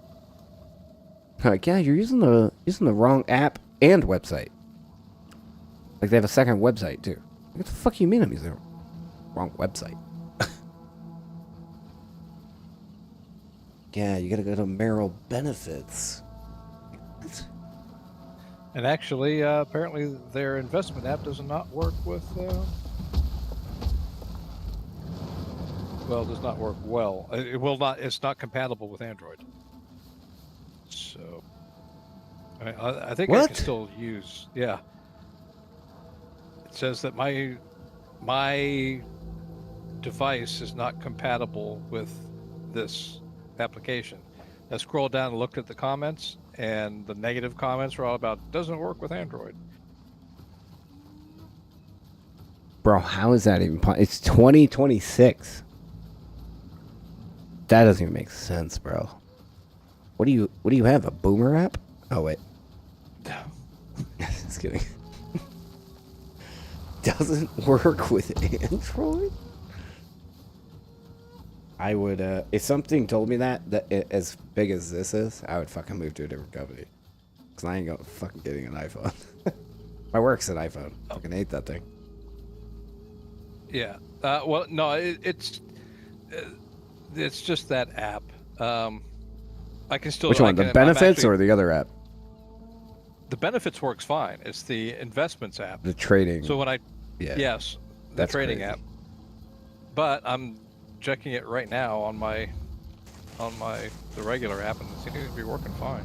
They're like, yeah, you're using the wrong app and website. Like, they have a second website, too. What the fuck you mean I'm using the wrong website? Yeah, you gotta go to Merrill Benefits. What? And actually, apparently their investment app does not work with, well, does not work well. It will not, it's not compatible with Android. So, I think I What? can still use, yeah. It says that my device is not compatible with this application. I scrolled down and looked at the comments, and the negative comments were all about, doesn't work with Android. Bro, how is that even possible? It's 2026. That doesn't even make sense, bro. What do you have? A Boomer app? Oh wait. Just kidding. Doesn't work with Android? I would, if something told me that as big as this is, I would fucking move to a different company. Because I ain't gonna fucking getting an iPhone. My work's an iPhone. I fucking hate that thing. Yeah. Well, no, it's just that app. I can still. Which one? The benefits or the other app? The benefits works fine. It's the investments app. The trading. So when I, yeah, yes, the that's trading crazy. app. But I'm checking it right now on the regular app, and it seems to be working fine.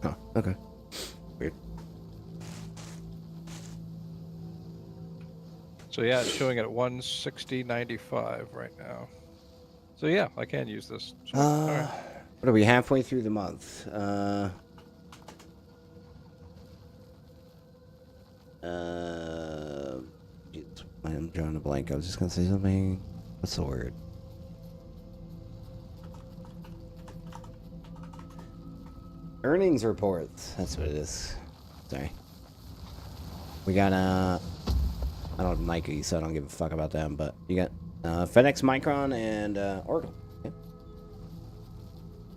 Oh, okay. Weird. So yeah, it's showing it at 160.95 right now. So yeah, I can use this. So, all right. What are we, halfway through the month? I'm drawing a blank. I was just gonna say something. What's the word? Earnings reports. That's what it is. Sorry. We got I don't have Nike, so I don't give a fuck about them. But you got FedEx, Micron, and Oracle. Yeah.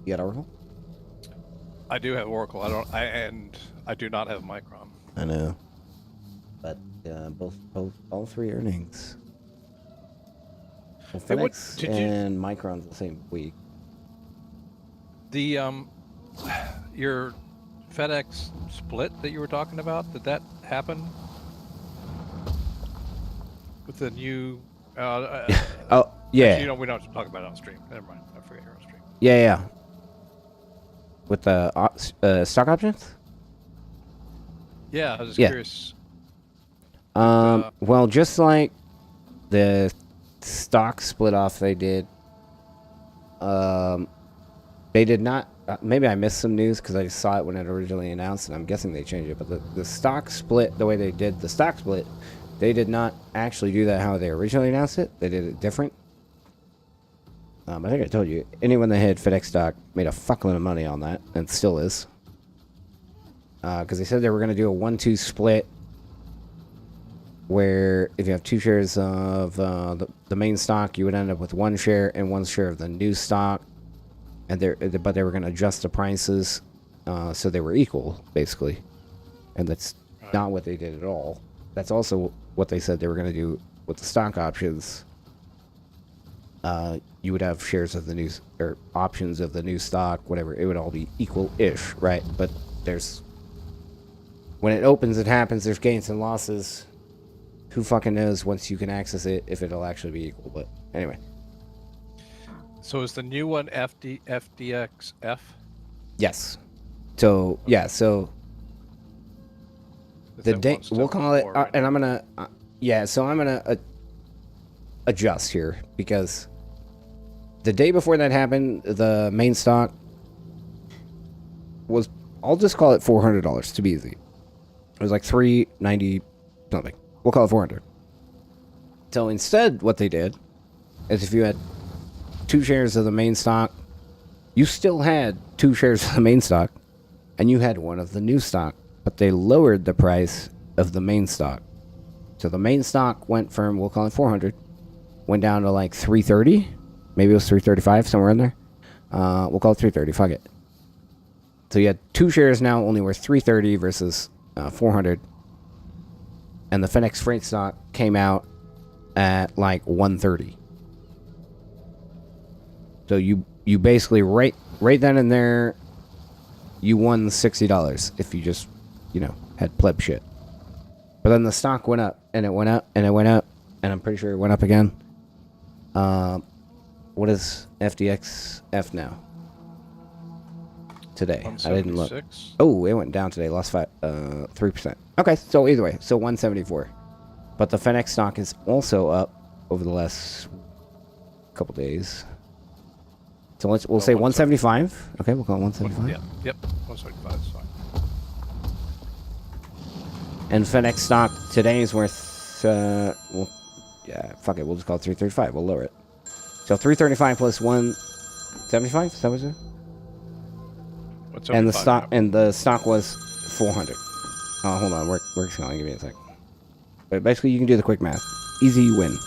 You got Oracle? I do have Oracle. I do not have Micron. I know. But all three earnings. Well, Hey, what- FedEx did you- and Micron's the same week. The your FedEx split that you were talking about, did that happen with the new? Oh yeah, Actually, we don't have to talk about it on stream. Never mind. I forget you're on stream. yeah. With the stock options. Yeah, I was just Yeah. curious. Well, just like the stock split off they did, they did not. Maybe I missed some news because I saw it when it originally announced, and I'm guessing they changed it. But the stock split, the way they did the stock split, they did not actually do that how they originally announced it. They did it different. I think I told you, anyone that had FedEx stock made a fuckload of money on that, and still is. Because they said they were going to do a 1-2 split, where if you have 2 shares of the main stock, you would end up with 1 share and 1 share of the new stock. And but they were going to adjust the prices so they were equal, basically. And that's not what they did at all. That's also what they said they were going to do with the stock options. You would have shares of the new, or options of the new stock, whatever. It would all be equal-ish, right? But when it opens, it happens. There's gains and losses. Who fucking knows once you can access it if it'll actually be equal? But anyway. So is the new one FDXF? Yes. So yeah. So Is the that date one step we'll call it, before right and now? I'm gonna yeah. So I'm gonna adjust here because the day before that happened, the main stock was, I'll just call it $400 to be easy. It was like $390 something. We'll call it 400. So instead, what they did is if you had 2 shares of the main stock, you still had 2 shares of the main stock, and you had 1 of the new stock, but they lowered the price of the main stock. So the main stock went from, we'll call it 400, went down to like 330. Maybe it was 335, somewhere in there. We'll call it 330. Fuck it. So you had 2 shares now only worth 330 versus 400. And the FedEx Freight stock came out at like 130. So you basically right then and there, you won $60 if you just, had pleb shit. But then the stock went up, and it went up, and it went up, and I'm pretty sure it went up again. What is FDXF now? Today. I didn't look. 176. Oh, it went down today. Lost 3%. Okay, so either way, so 174. But the FedEx stock is also up over the last couple days. So we'll say 175. Okay, we'll call it 175. Yep. 175 is fine. And FedEx stock today is worth, well, yeah, fuck it. We'll just call it 335. We'll lower it. So 335 plus 175. Is that what it is? And the stock was 400. Oh, hold on. Work's calling. Give me a sec. But basically, you can do the quick math. Easy win.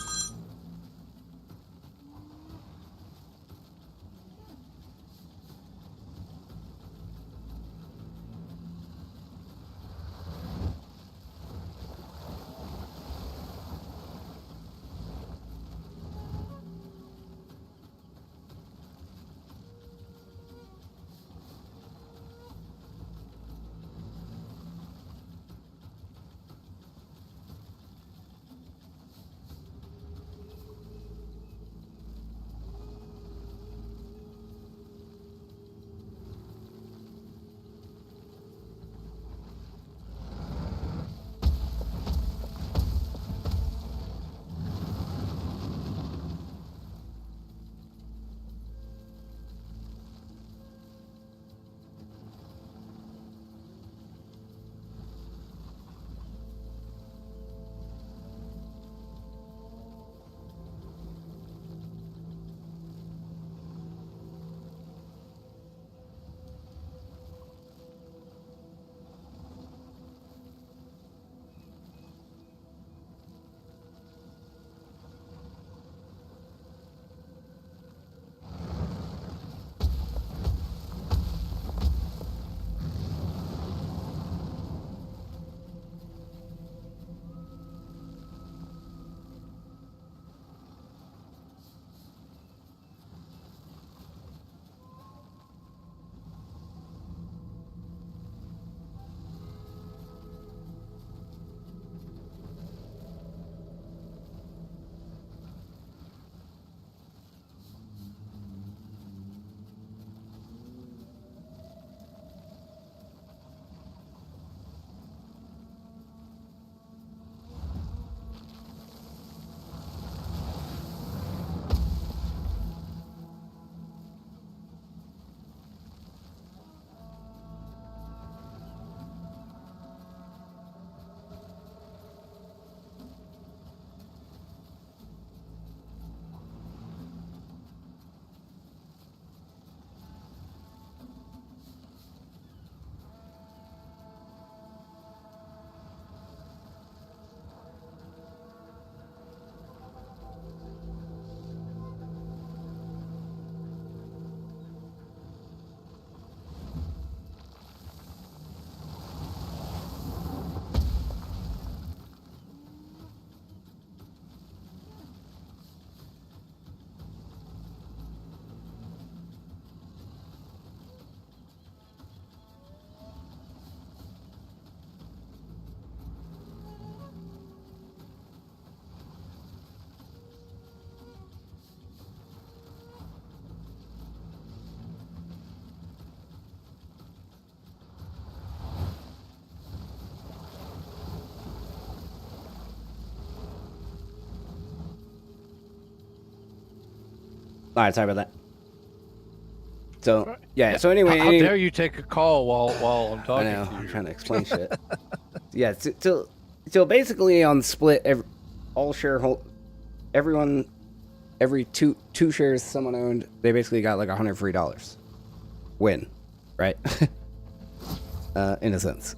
All right, sorry about that. So yeah. So anyway, how dare you take a call while I'm I talking know. to you? I'm trying to explain shit. Yeah. So basically, on split, all shareholders, everyone, every two shares someone owned, they basically got like $103 win, right? In a sense.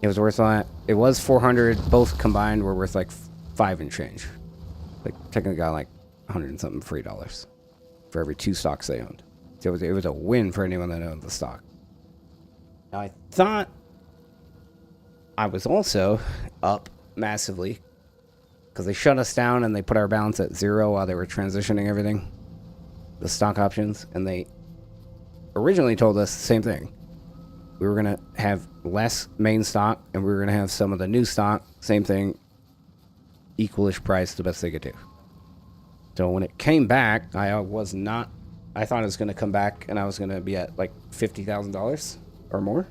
It was worth a lot. It was 400. Both combined were worth like 5 and change. Like technically got like 100 and something free dollars for every 2 stocks they owned. So it was a win for anyone that owned the stock. Now I thought I was also up massively because they shut us down and they put our balance at 0 while they were transitioning everything, the stock options, and they originally told us the same thing. We were going to have less main stock and we were going to have some of the new stock, same thing, equalish price, the best they could do. So when it came back, I thought it was going to come back and I was going to be at like $50,000 or more.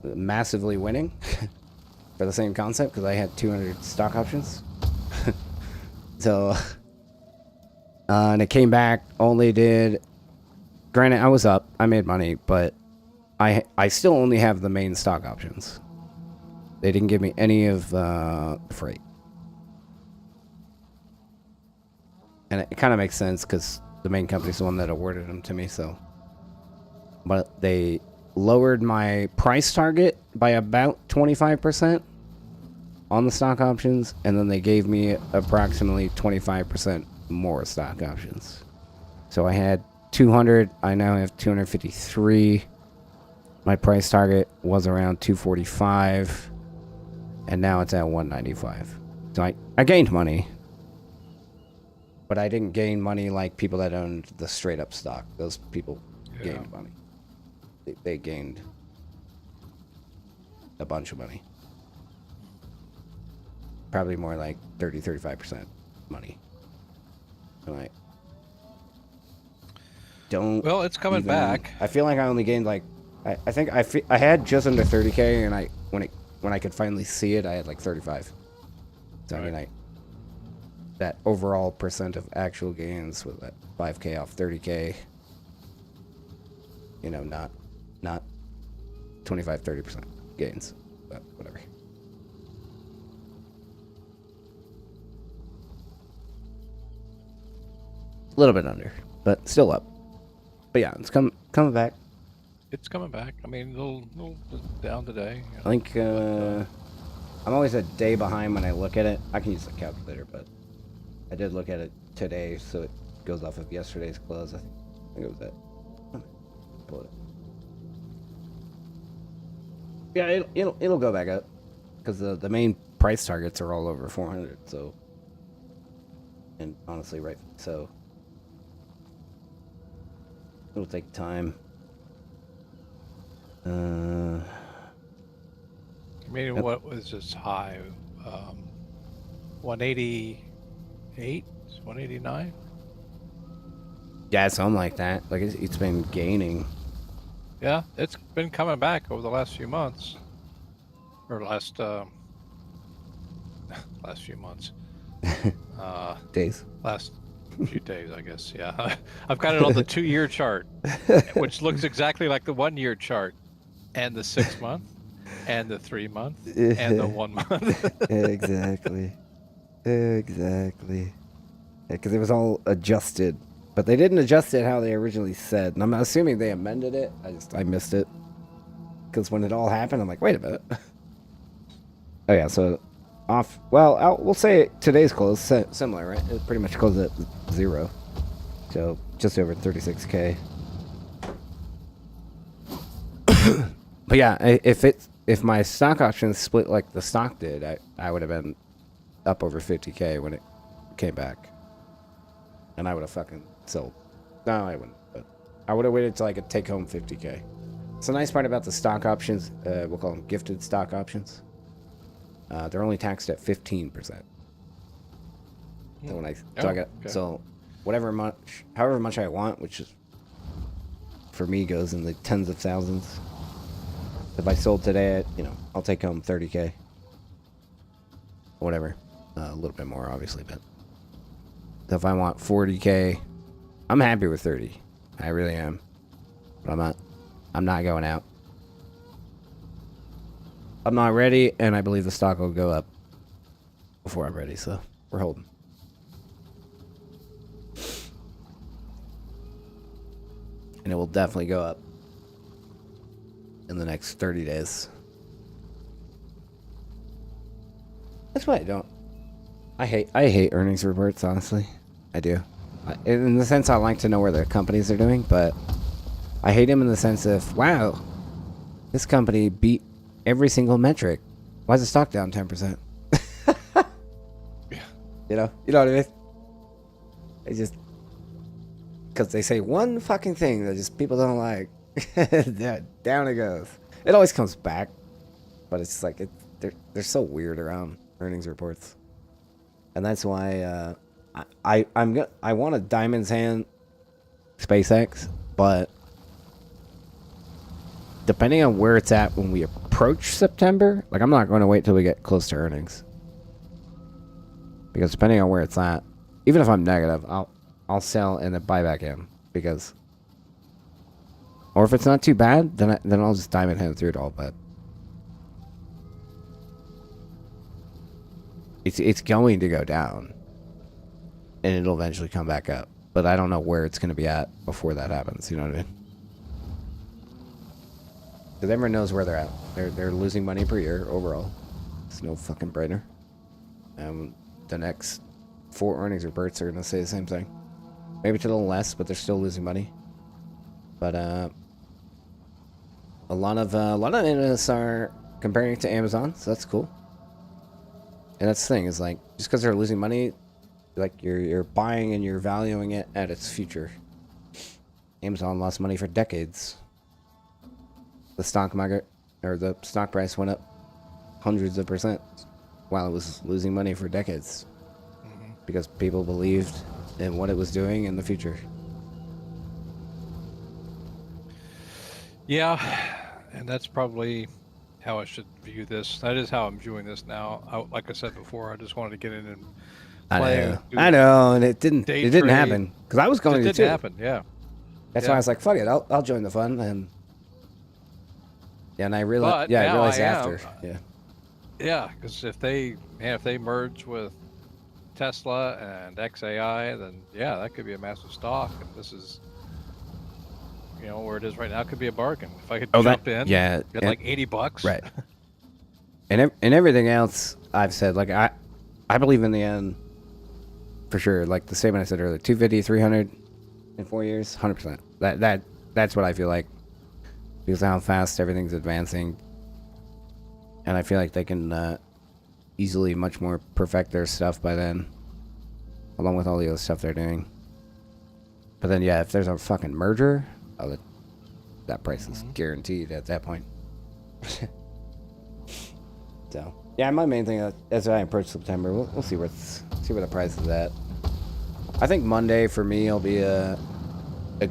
Massively winning for the same concept because I had 200 stock options. So, and it came back, only did, granted I was up, I made money, but I still only have the main stock options. They didn't give me any of the freight. And it kind of makes sense because the main company's the one that awarded them to me, so. But they lowered my price target by about 25% on the stock options, and then they gave me approximately 25% more stock options. So I had 200, I now have 253. My price target was around 245, and now it's at 195. So I gained money, but I didn't gain money like people that owned the straight up stock. Those people gained money. They gained a bunch of money. Probably more like 35% money. And I don't. Well, it's coming back. I feel like I only gained like I think I had just under 30K, and when I could finally see it, I had like 35. So right. I mean, that overall percent of actual gains with that 5K off 30K. You know, not 25-30% gains, but whatever. A little bit under, but still up. But yeah, it's coming back. It's coming back. I mean, a little down today. I think I'm always a day behind when I look at it. I can use the calculator, but I did look at it today, so it goes off of yesterday's close. I think it was that. Pull it. Yeah, it'll go back up because the main price targets are all over 400. So, and honestly, right, so it'll take time. I mean, what was this high? 188, 189. Yeah, something like that. Like it's been gaining. Yeah, it's been coming back over the last few months, or last few months. Days. Last few days, I guess. Yeah, I've got it on the 2-year chart, which looks exactly like the 1-year chart, and the 6-month, and the 3-month, and the 1 month. Exactly. Because it was all adjusted. But they didn't adjust it how they originally said. And I'm assuming they amended it. I missed it. Because when it all happened, I'm like, wait a minute. Oh, yeah, so off. Well, we'll say today's close. Similar, right? It pretty much closed at 0. So just over 36K. But yeah, if my stock options split like the stock did, I would have been up over 50K when it came back. And I would have fucking sold. No, I wouldn't. But I would have waited till I could take home 50K. It's the nice part about the stock options. We'll call them gifted stock options. They're only taxed at 15%. So when so however much I want, which is for me goes in the tens of thousands. If I sold today, I'll take home 30K. Whatever, a little bit more obviously, but. So if I want 40K, I'm happy with 30. I really am. But I'm not going out. I'm not ready, and I believe the stock will go up before I'm ready, so we're holding. And it will definitely go up in the next 30 days. That's why I don't. I hate earnings reports, honestly. I do. In the sense I like to know where the companies are doing, but I hate them in the sense of, wow, this company beat every single metric. Why is the stock down 10%? Yeah. You know what I mean? They just, because they say one fucking thing that just people don't like. Down it goes. It always comes back, but it's just like they're so weird around earnings reports, and that's why I want a diamond's hand SpaceX, but depending on where it's at when we approach September, like I'm not going to wait till we get close to earnings, because depending on where it's at, even if I'm negative, I'll sell and then buy back in, because, or if it's not too bad, then I'll just diamond hand through it all. But it's going to go down, and it'll eventually come back up. But I don't know where it's going to be at before that happens. You know what I mean? Because everyone knows where they're at. They're losing money per year overall. It's no fucking brainer. The next 4 earnings reports are going to say the same thing. Maybe it's a little less, but they're still losing money. But a lot of analysts are comparing it to Amazon, so that's cool. And that's the thing, is like, just because they're losing money, like you're buying and you're valuing it at its future. Amazon lost money for decades. The stock market, or the stock price, went up hundreds of % while it was losing money for decades, because people believed in what it was doing in the future. Yeah, and that's probably how I should view this. That is how I'm viewing this now. Like I said before, I just wanted to get in and play. I know, and it didn't trade. happen, because I was going it to didn't too. happen. Yeah, That's why I was like, fuck it, I'll join the fun. And yeah, and I realized, But I now realized I am. after, yeah, because if they merge with Tesla and XAI, then yeah, that could be a massive stock. And this is, where it is right now, could be a bargain. If I could jump in, get like $80, right? And everything else I've said, like I believe in the end, for sure. Like the statement I said earlier, 250, 300 in 4 years, 100%. That's what I feel like, because of how fast everything's advancing, and I feel like they can easily much more perfect their stuff by then, along with all the other stuff they're doing. But then, yeah, if there's a fucking merger, that price is guaranteed at that point. So, yeah, my main thing as I approach September, we'll see where the price is at. I think Monday for me will be a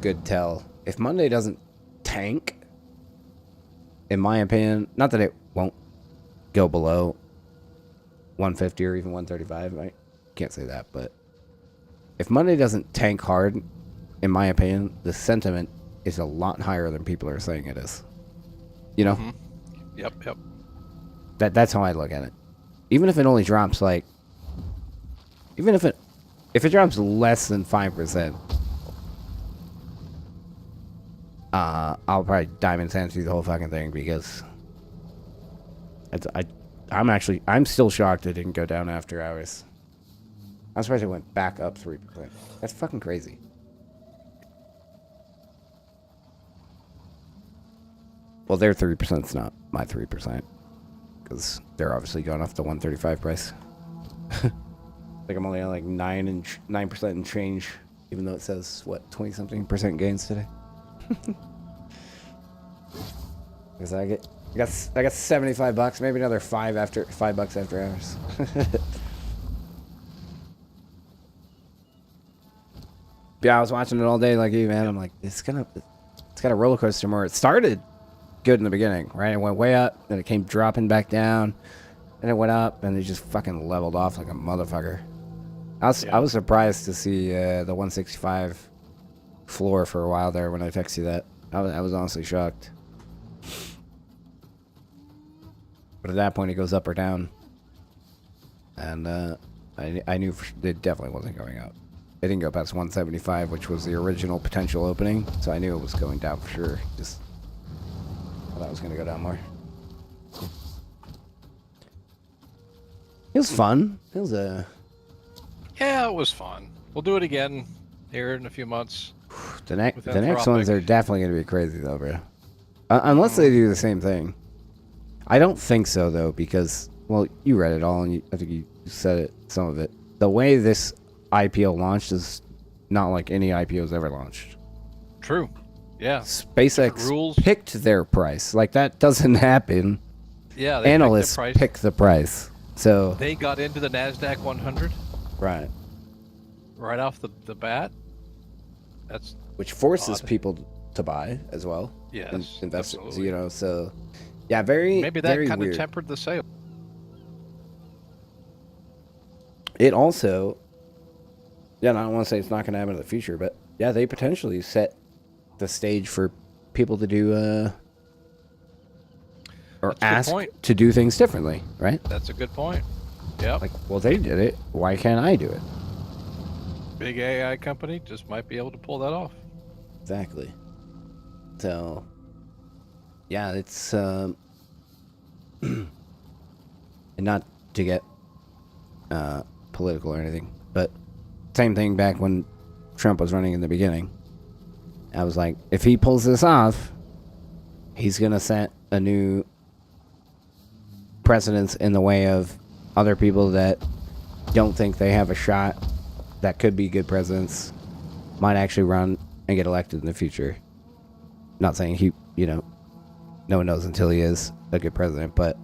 good tell. If Monday doesn't tank, in my opinion, not that it won't go below 150 or even 135, I can't say that, but if Monday doesn't tank hard, in my opinion, the sentiment is a lot higher than people are saying it is. You know? Yep. That's how I look at it. Even if it only drops if it drops less than 5%, I'll probably diamond sand through the whole fucking thing, because I'm still shocked it didn't go down after hours. I'm surprised it went back up 3%. That's fucking crazy. Well, their 3%'s not my 3%, because they're obviously going off the 135 price. I think I'm only on like 9% and change, even though it says, what, 20-something% gains today. Because I got $75, maybe another $5 after hours. Yeah, I was watching it all day like you, man. I'm like, it's got a roller coaster more. It started good in the beginning, right? It went way up, then it came dropping back down, and it went up, and it just fucking leveled off like a motherfucker. I was surprised to see the 165 floor for a while there when I texted you that. I was honestly shocked. But at that point, it goes up or down, and I knew it definitely wasn't going up. It didn't go past 175, which was the original potential opening, so I knew it was going down for sure. Just thought it was going to go down more. It was fun. It was a Yeah, it was fun. We'll do it again here in a few months. the next With the next ones Anthropic. are definitely gonna be crazy though, bro. Unless they do the same thing. I don't think so though, because well, you read it all, and I think you said it, some of it. The way this IPO launched is not like any IPO's ever launched. True. Yeah. SpaceX rules. picked their price. Like that doesn't happen. Yeah. They Analysts picked the price. pick the price. So They got into the NASDAQ 100 right, right off the bat. That's which forces odd. people to buy as well. Yes, Investors, absolutely. you know. So yeah, very Maybe that very kind of weird. tempered the sale. It also, yeah, and I don't want to say it's not going to happen in the future, but yeah, they potentially set the stage for people to do or That's a good ask point. to do things differently, right? That's a good point. Yep. Like, well, they did it. Why can't I do it? Big AI company just might be able to pull that off. Exactly. So, yeah, it's and not to get political or anything, but same thing back when Trump was running in the beginning. I was like, if he pulls this off, he's gonna set a new precedence in the way of other people that don't think they have a shot that could be good presidents might actually run and get elected in the future. Not saying he, you know, no one knows until he is a good president, but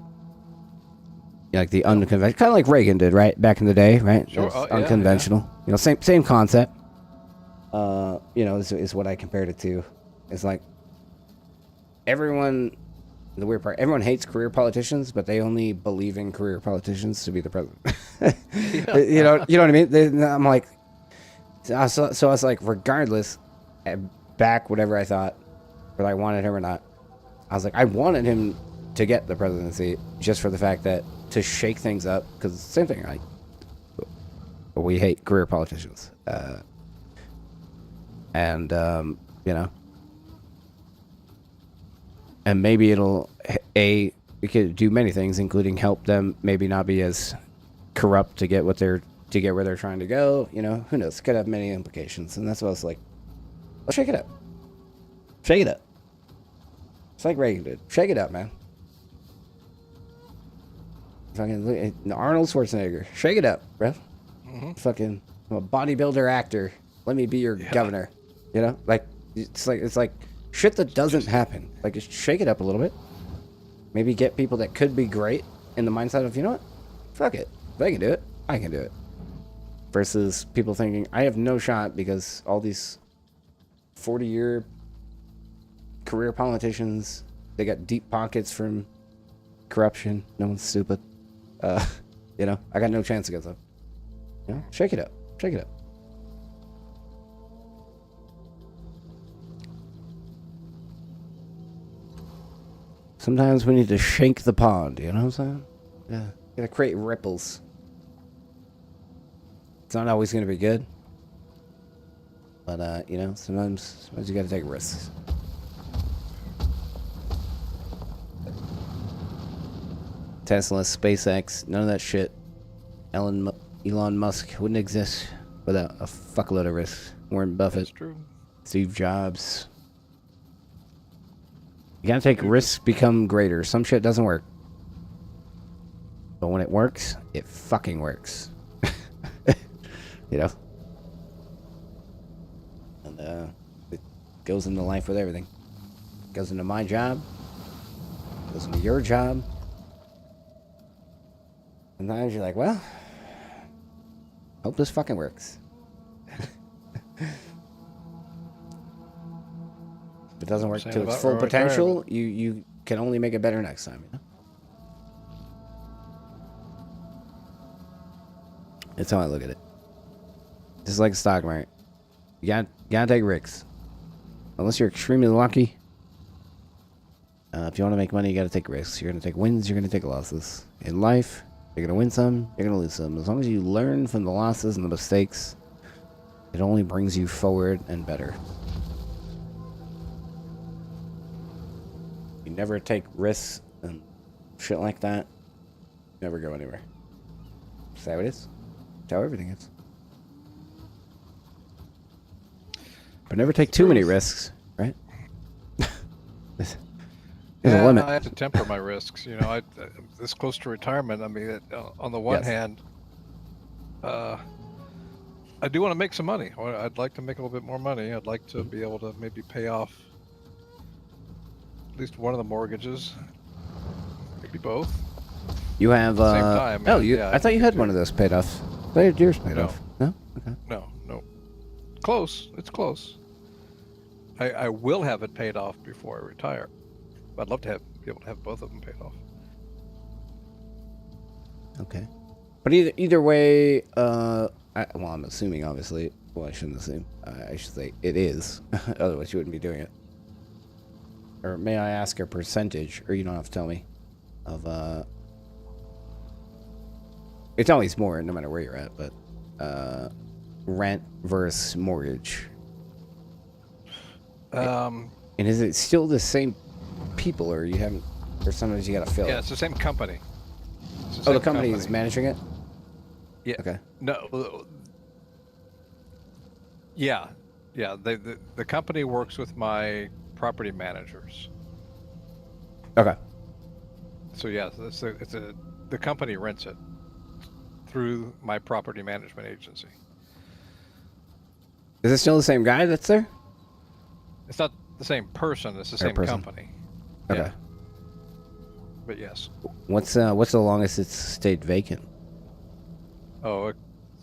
like the unconventional, kind of like Reagan did, right, back in the day, right? Sure. It's Oh, yeah, unconventional. You know, same concept. You know, is what I compared it to. It's like everyone. The weird part, everyone hates career politicians, but they only believe in career politicians to be the president. You know what I mean? I'm like, so I was like, regardless, back whatever I thought, whether I wanted him or not, I was like, I wanted him to get the presidency just for the fact that to shake things up, because same thing, like we hate career politicians, and you know. And maybe it'll it could do many things, including help them maybe not be as corrupt to get where they're trying to go. You know, who knows? Could have many implications, and that's what I was like. Let's shake it up. Shake it up. It's like Reagan did. Shake it up, man. Fucking Arnold Schwarzenegger. Shake it up, bro. Fucking, I'm a bodybuilder actor. Let me be your governor. You know, like it's like. Shit that doesn't happen. Like, just shake it up a little bit. Maybe get people that could be great in the mindset of, you know what? Fuck it. If they can do it, I can do it. Versus people thinking, I have no shot because all these 40-year career politicians, they got deep pockets from corruption. No one's stupid. You know, I got no chance against them. You know, shake it up. Shake it up. Sometimes we need to shake the pond, you know what I'm saying? Yeah. Gotta create ripples. It's not always gonna be good. But you know, sometimes you gotta take risks. Tesla, SpaceX, none of that shit. Elon Musk wouldn't exist without a fuckload of risks. Warren Buffett, That's true. Steve Jobs. You gotta take risks, become greater. Some shit doesn't work. But when it works, it fucking works. You know? And it goes into life with everything. It goes into my job. It goes into your job. Sometimes you're like, well, hope this fucking works. If it doesn't work Saying to its about full retirement. potential, you can only make it better next time, you know? That's how I look at it. Just like the stock market. You gotta take risks. Unless you're extremely lucky. If you want to make money, you gotta take risks. You're gonna take wins, you're gonna take losses. In life, you're gonna win some, you're gonna lose some. As long as you learn from the losses and the mistakes, it only brings you forward and better. You never take risks and shit like that, you never go anywhere. That's how it is. That's how everything is. But never take too many risks, right? There's a limit. I have to temper my risks. You know, this close to retirement. I mean, on the one Yes. hand, I do want to make some money. I'd like to make a little bit more money. I'd like to be able to maybe pay off at least one of the mortgages, maybe both. You have. Same time, oh, yeah, I thought you had too. one of those paid off. I thought you had yours paid No. off. No. Okay. No. Close. It's close. I will have it paid off before I retire. I'd love to be able to have both of them paid off. Okay. But either way, well, I'm assuming, obviously. Well, I shouldn't assume. I should say it is. Otherwise, you wouldn't be doing it. Or may I ask a percentage? Or you don't have to tell me. Of it's always more, no matter where you're at. But rent versus mortgage. And is it still the same people, or you haven't? Or sometimes you gotta fill. Yeah, it? it's the same company. It's Oh, the same company is managing it. Yeah. Okay. No. Yeah. The company works with my property managers. Okay. So yeah, the company rents it through my property management agency. Is it still the same guy that's there? It's not the same person. It's the Same same person. company. Okay. Yeah. But yes. What's the longest it's stayed vacant? Oh, a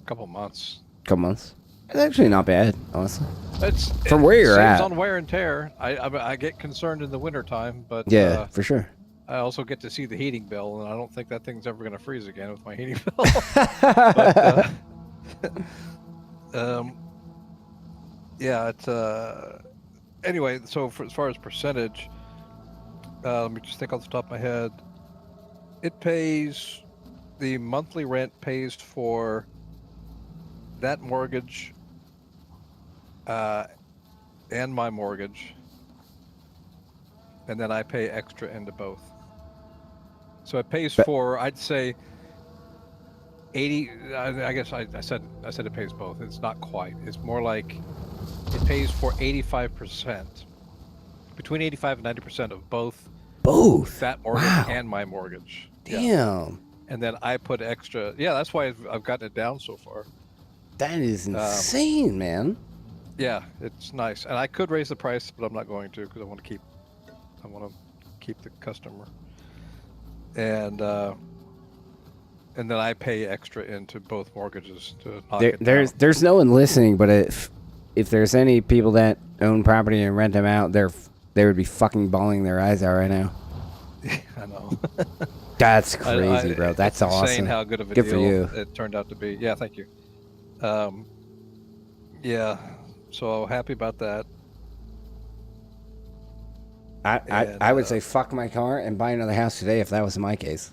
couple months. Couple months. It's actually not bad, honestly. It's From where you're saves at. on wear and tear. I get concerned in the wintertime, but Yeah, for sure. I also get to see the heating bill, and I don't think that thing's ever going to freeze again with my heating bill. But, yeah, it's anyway. So as far as percentage, let me just think off the top of my head. It pays, the monthly rent pays for that mortgage and my mortgage, and then I pay extra into both. So it pays for, I'd say, 80. I guess I said it pays both. It's not quite. It's more like it pays for 85%, between 85 and 90% of both Both. that mortgage Wow. and my mortgage. Damn. Yeah. And then I put extra. Yeah, that's why I've gotten it down so far. That is insane, man. Yeah, it's nice, and I could raise the price, but I'm not going to because I want to keep the customer. And then I pay extra into both mortgages to knock it down. There's no one listening, but if there's any people that own property and rent them out, they would be fucking bawling their eyes out right now. I know. That's crazy, bro. That's it's awesome. insane how good of a Good for deal you. it turned out to be. Yeah, thank you. Yeah, so happy about that. I would say fuck my car and buy another house today if that was my case.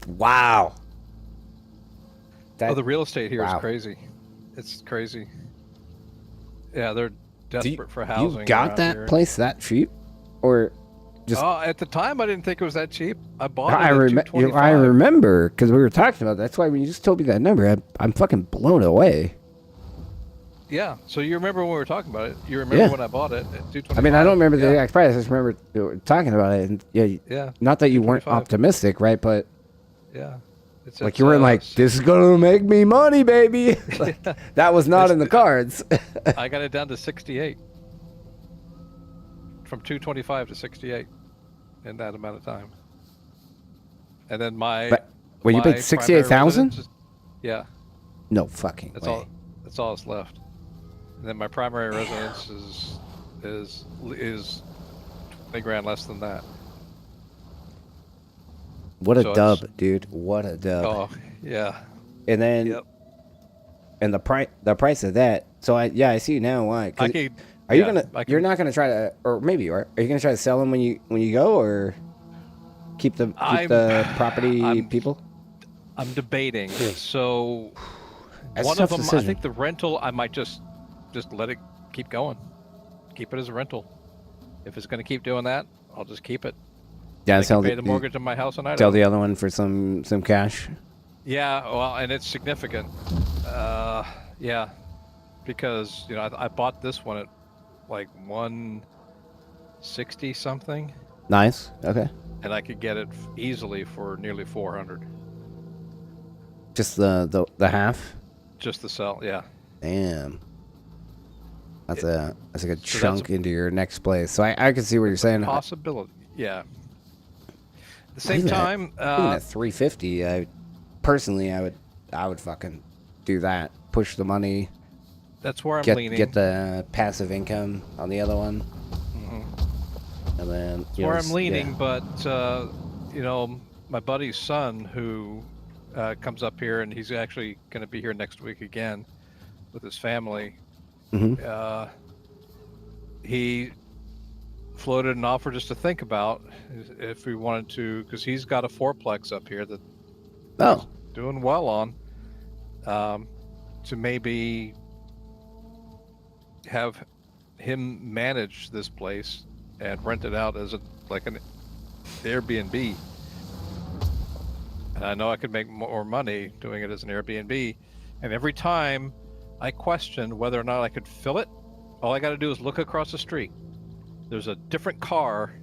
Wow. Oh, the real estate here is wow. crazy. It's crazy. Yeah, they're desperate for housing. You got around that here. place that cheap, or just? Oh, at the time I didn't think it was that cheap. I bought I it at remember. I $225. remember because we were talking about. That's why when you just told me that number, I'm fucking blown away. Yeah, so you remember when we were talking about it? You remember when I bought it at $225? I mean, I don't remember the Yeah. exact price. I just remember talking about it, and Yeah. Not that you weren't $225. optimistic, right? But Yeah. It's like you weren't like, this is gonna make me money, baby. Like, that was not It's- in the cards. I got it down to 68. From 225 to 68 in that amount of time. And then But- well, you my paid 68,000? primary residence is- Yeah, No fucking that's way. all. That's all that's left. And then my primary residence is 20 grand less than that. What a so dub, it's- dude. What a dub. Oh yeah. And then Yep. and the price of that. So I see now why. 'Cause I could. Are you yeah, gonna? I You're could- not gonna try to, or maybe you are. Are you gonna try to sell them when you go, or keep the property I'm- people? I'm debating. So That's a one of tough them, I decision. think the rental, I might just let it keep going. Keep it as a rental. If it's going to keep doing that, I'll just keep it. Yeah, I sell can pay the mortgage on my house in Idaho. sell the other one for some cash. Yeah, well, and it's significant. Yeah, because I bought this one at like 160 something, Nice. Okay. and I could get it easily for nearly 400. Just the half. Just the sell, yeah. Damn. That's a good So chunk into your next place. So I can see what you're saying. Possibility, yeah. At the same Even at- time, Even at 350, I would fucking do that. Push the money. that's where I'm leaning. Get the passive income on the other one. And then That's where I'm leaning, but my buddy's son who comes up here, and he's actually going to be here next week again with his family. He floated an offer just to think about if we wanted to, because he's got a fourplex up here that he's doing well on, to maybe have him manage this place and rent it out as like an Airbnb. And I know I could make more money doing it as an Airbnb. And every time I question whether or not I could fill it, all I got to do is look across the street. There's a different car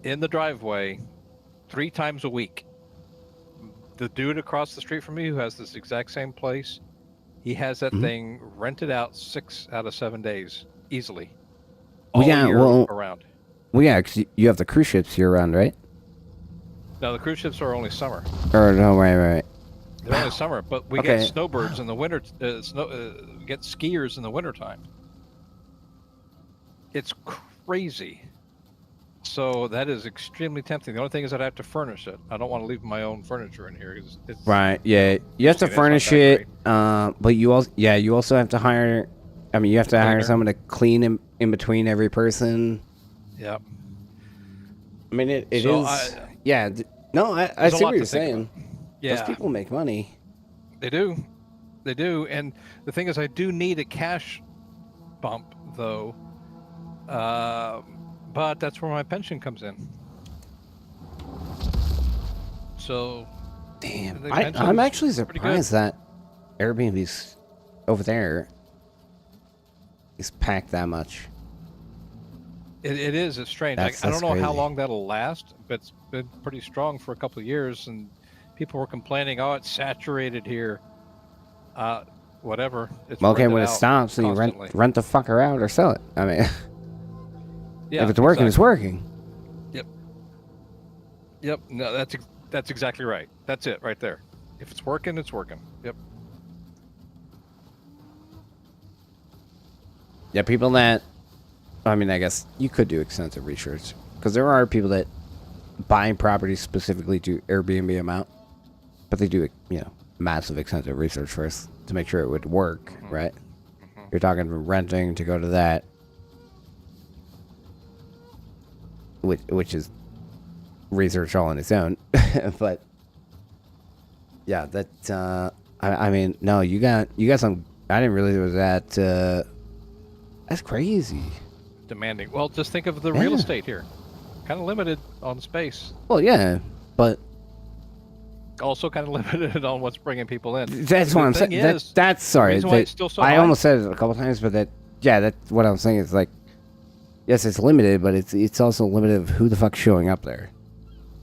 in the driveway 3 times a week. The dude across the street from me who has this exact same place, he has that thing rented out 6 out of 7 days easily. All year around. Well, yeah, because you have the cruise ships year round, right? No, the cruise ships are only summer. Or no, right. They're only summer, but we get snowbirds in the winter. We get skiers in the wintertime. It's crazy. So that is extremely tempting. The only thing is that I have to furnish it. I don't want to leave my own furniture in here. It's, Right. Yeah, you have to furnish it. But you also have to hire. I mean, you have to hire someone to clean in between every person. Yep. I mean, it is. I see what you're saying. Yeah. Those people make money. They do. And the thing is, I do need a cash bump, though. But that's where my pension comes in. So. Damn. I'm actually surprised that Airbnb's over there is packed that much. It is. It's strange. I don't know how long that'll last, but it's been pretty strong for a couple of years, and people were complaining, "Oh, it's saturated here." Whatever. It's okay, when it stops, then you rent the fucker out or sell it. I mean, if it's working, it's working. Yep. No, that's exactly right. That's it right there. If it's working, it's working. Yep. Yeah, people that. I mean, I guess you could do extensive research because there are people that buy properties specifically to Airbnb them out, but they do, massive extensive research first to make sure it would work, right? You're talking renting to go to that, which is research all on its own, but yeah, that. I mean, no, you got some. I didn't realize it was that. That's crazy. Demanding. Well, just think of the real estate here. Kind of limited on space. Well, yeah, but also kind of limited on what's bringing people in. That's what I'm saying. That's sorry. I almost said it a couple times, but that's what I'm saying. Is like, yes, it's limited, but it's also limited of who the fuck's showing up there.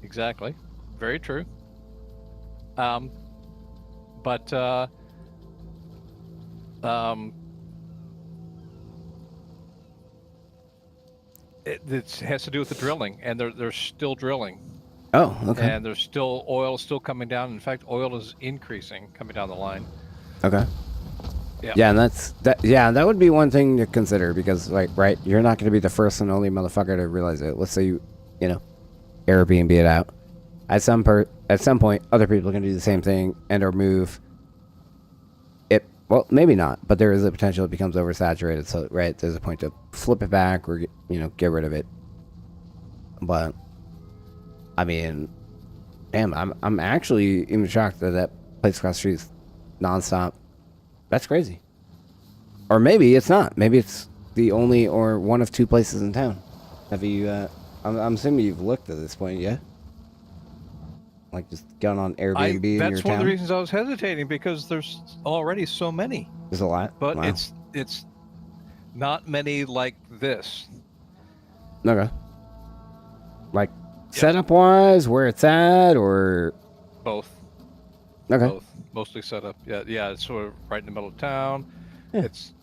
Exactly. Very true. It has to do with the drilling, and they're still drilling. Oh, okay. And there's still oil coming down. In fact, oil is increasing coming down the line. Okay. Yeah. Yeah, and that would be one thing to consider because, like, right, you're not going to be the first and only motherfucker to realize it. Let's say you Airbnb it out. At some point, other people are going to do the same thing and or move. Well, maybe not, but there is a potential it becomes oversaturated. So, right, there's a point to flip it back or get rid of it. But I mean, damn, I'm actually even shocked that place across the street is nonstop. That's crazy. Or maybe it's not. Maybe it's the only or one of 2 places in town. Have you I'm assuming you've looked at this point, yeah? Like just gone on Airbnb in your That's one of the town? reasons I was hesitating, because there's already so many, There's a lot. but Wow. it's not many like this. Okay. Like setup wise, where it's at, or Both. okay. Both. Mostly set up. Yeah. It's sort of right in the middle of town. Yeah. It's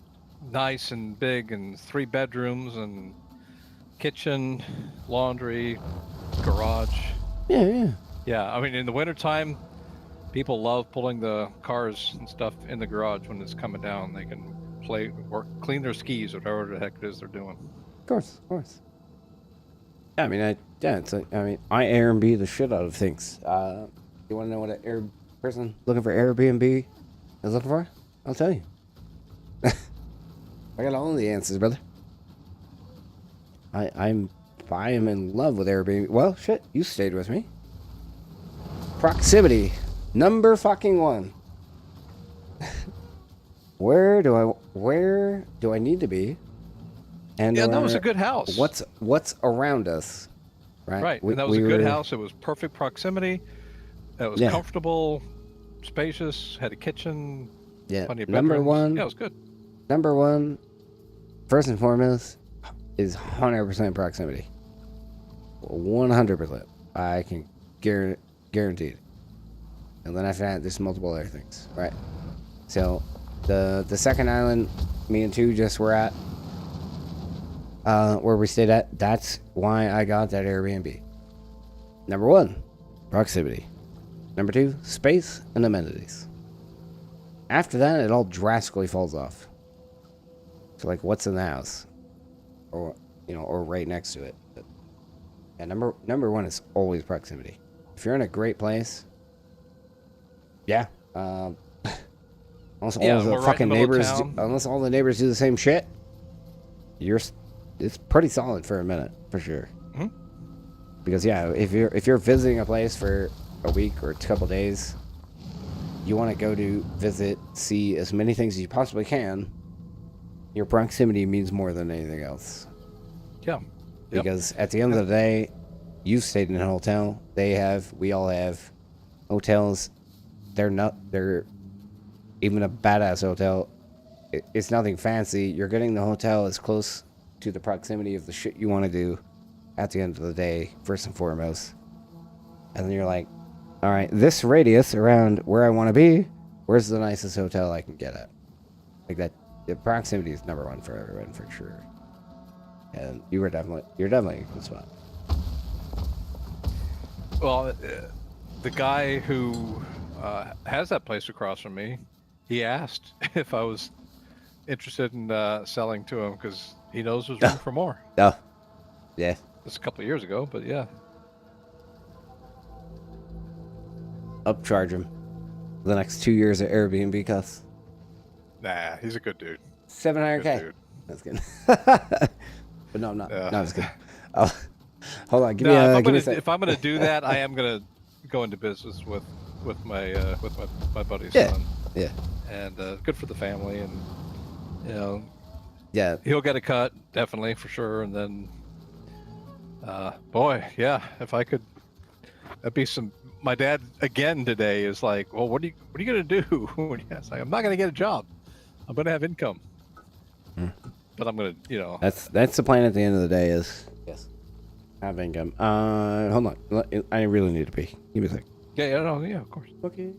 nice and big, and 3 bedrooms and kitchen, laundry, garage. Yeah. Yeah, I mean, in the wintertime, people love pulling the cars and stuff in the garage when it's coming down. They can play, work, clean their skis, or whatever the heck it is they're doing. Of course. Yeah, I mean, I Airbnb the shit out of things. You want to know what a person looking for Airbnb is looking for? I'll tell you. I got all the answers, brother. I am in love with Airbnb. Well, shit, you stayed with me. Proximity, number fucking 1. Where do I need to be? And Yeah, that was a good house. What's around us, right? Right, and that was a good house. It was perfect proximity. It was comfortable, spacious, had a kitchen, Yeah, plenty of number bedrooms. 1. Yeah, it was good. Number 1, first and foremost, is 100% proximity. 100%. I can guarantee it. And then after that, there's multiple other things, right? So, the second island, me and 2 just were at, where we stayed at, that's why I got that Airbnb. Number 1, proximity. Number 2, space and amenities. After that, it all drastically falls off. So, like, what's in the house? Or, or right next to it. But, yeah, number 1 is always proximity. If you're in a great place, yeah, unless all the fucking neighbors, unless all the neighbors do the same shit, it's pretty solid for a minute, for sure. Mm-hmm. Because yeah, if you're visiting a place for a week or a couple days, you want to go to visit, see as many things as you possibly can. Your proximity means more than anything else. Yeah. Yep. Because at the end of the day, you stayed in a hotel. We all have hotels. They're even a badass hotel. It's nothing fancy. You're getting the hotel as close to the proximity of the shit you want to do at the end of the day, first and foremost. And then you're like, all right, this radius around where I want to be, where's the nicest hotel I can get at? Like that, the proximity is number 1 for everyone, for sure. And you're definitely in a good spot. Well, the guy who has that place across from me, he asked if I was interested in selling to him, because he knows there's room for more. Oh, yeah. It's a couple of years ago, but yeah. Upcharge him. The next 2 years of Airbnb costs Nah, he's a good dude. $700K. Good dude. That's good. But no, I'm not. Yeah. No, it's good. Oh, hold on. Give No, me a second. if I'm gonna do that, I am gonna go into business with my buddy's Yeah. son. Yeah. And good for the family, and Yeah. he'll get a cut, definitely, for sure. And then, boy, yeah, if I could, that'd be some. My dad again today is like, well, what are you gonna do? It's like, I'm not gonna get a job. I'm gonna have income. But I'm gonna, That's the plan at the end of the day is yes, have income. Hold on. I really need to pee. Give me a sec. Yeah, of course. Okay.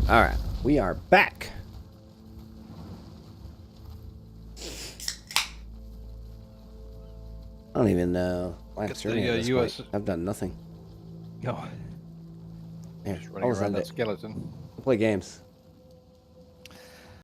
Alright, we are back. I don't even know. Get the, US I've done nothing. Yo, Yeah, just running around that skeleton. play games.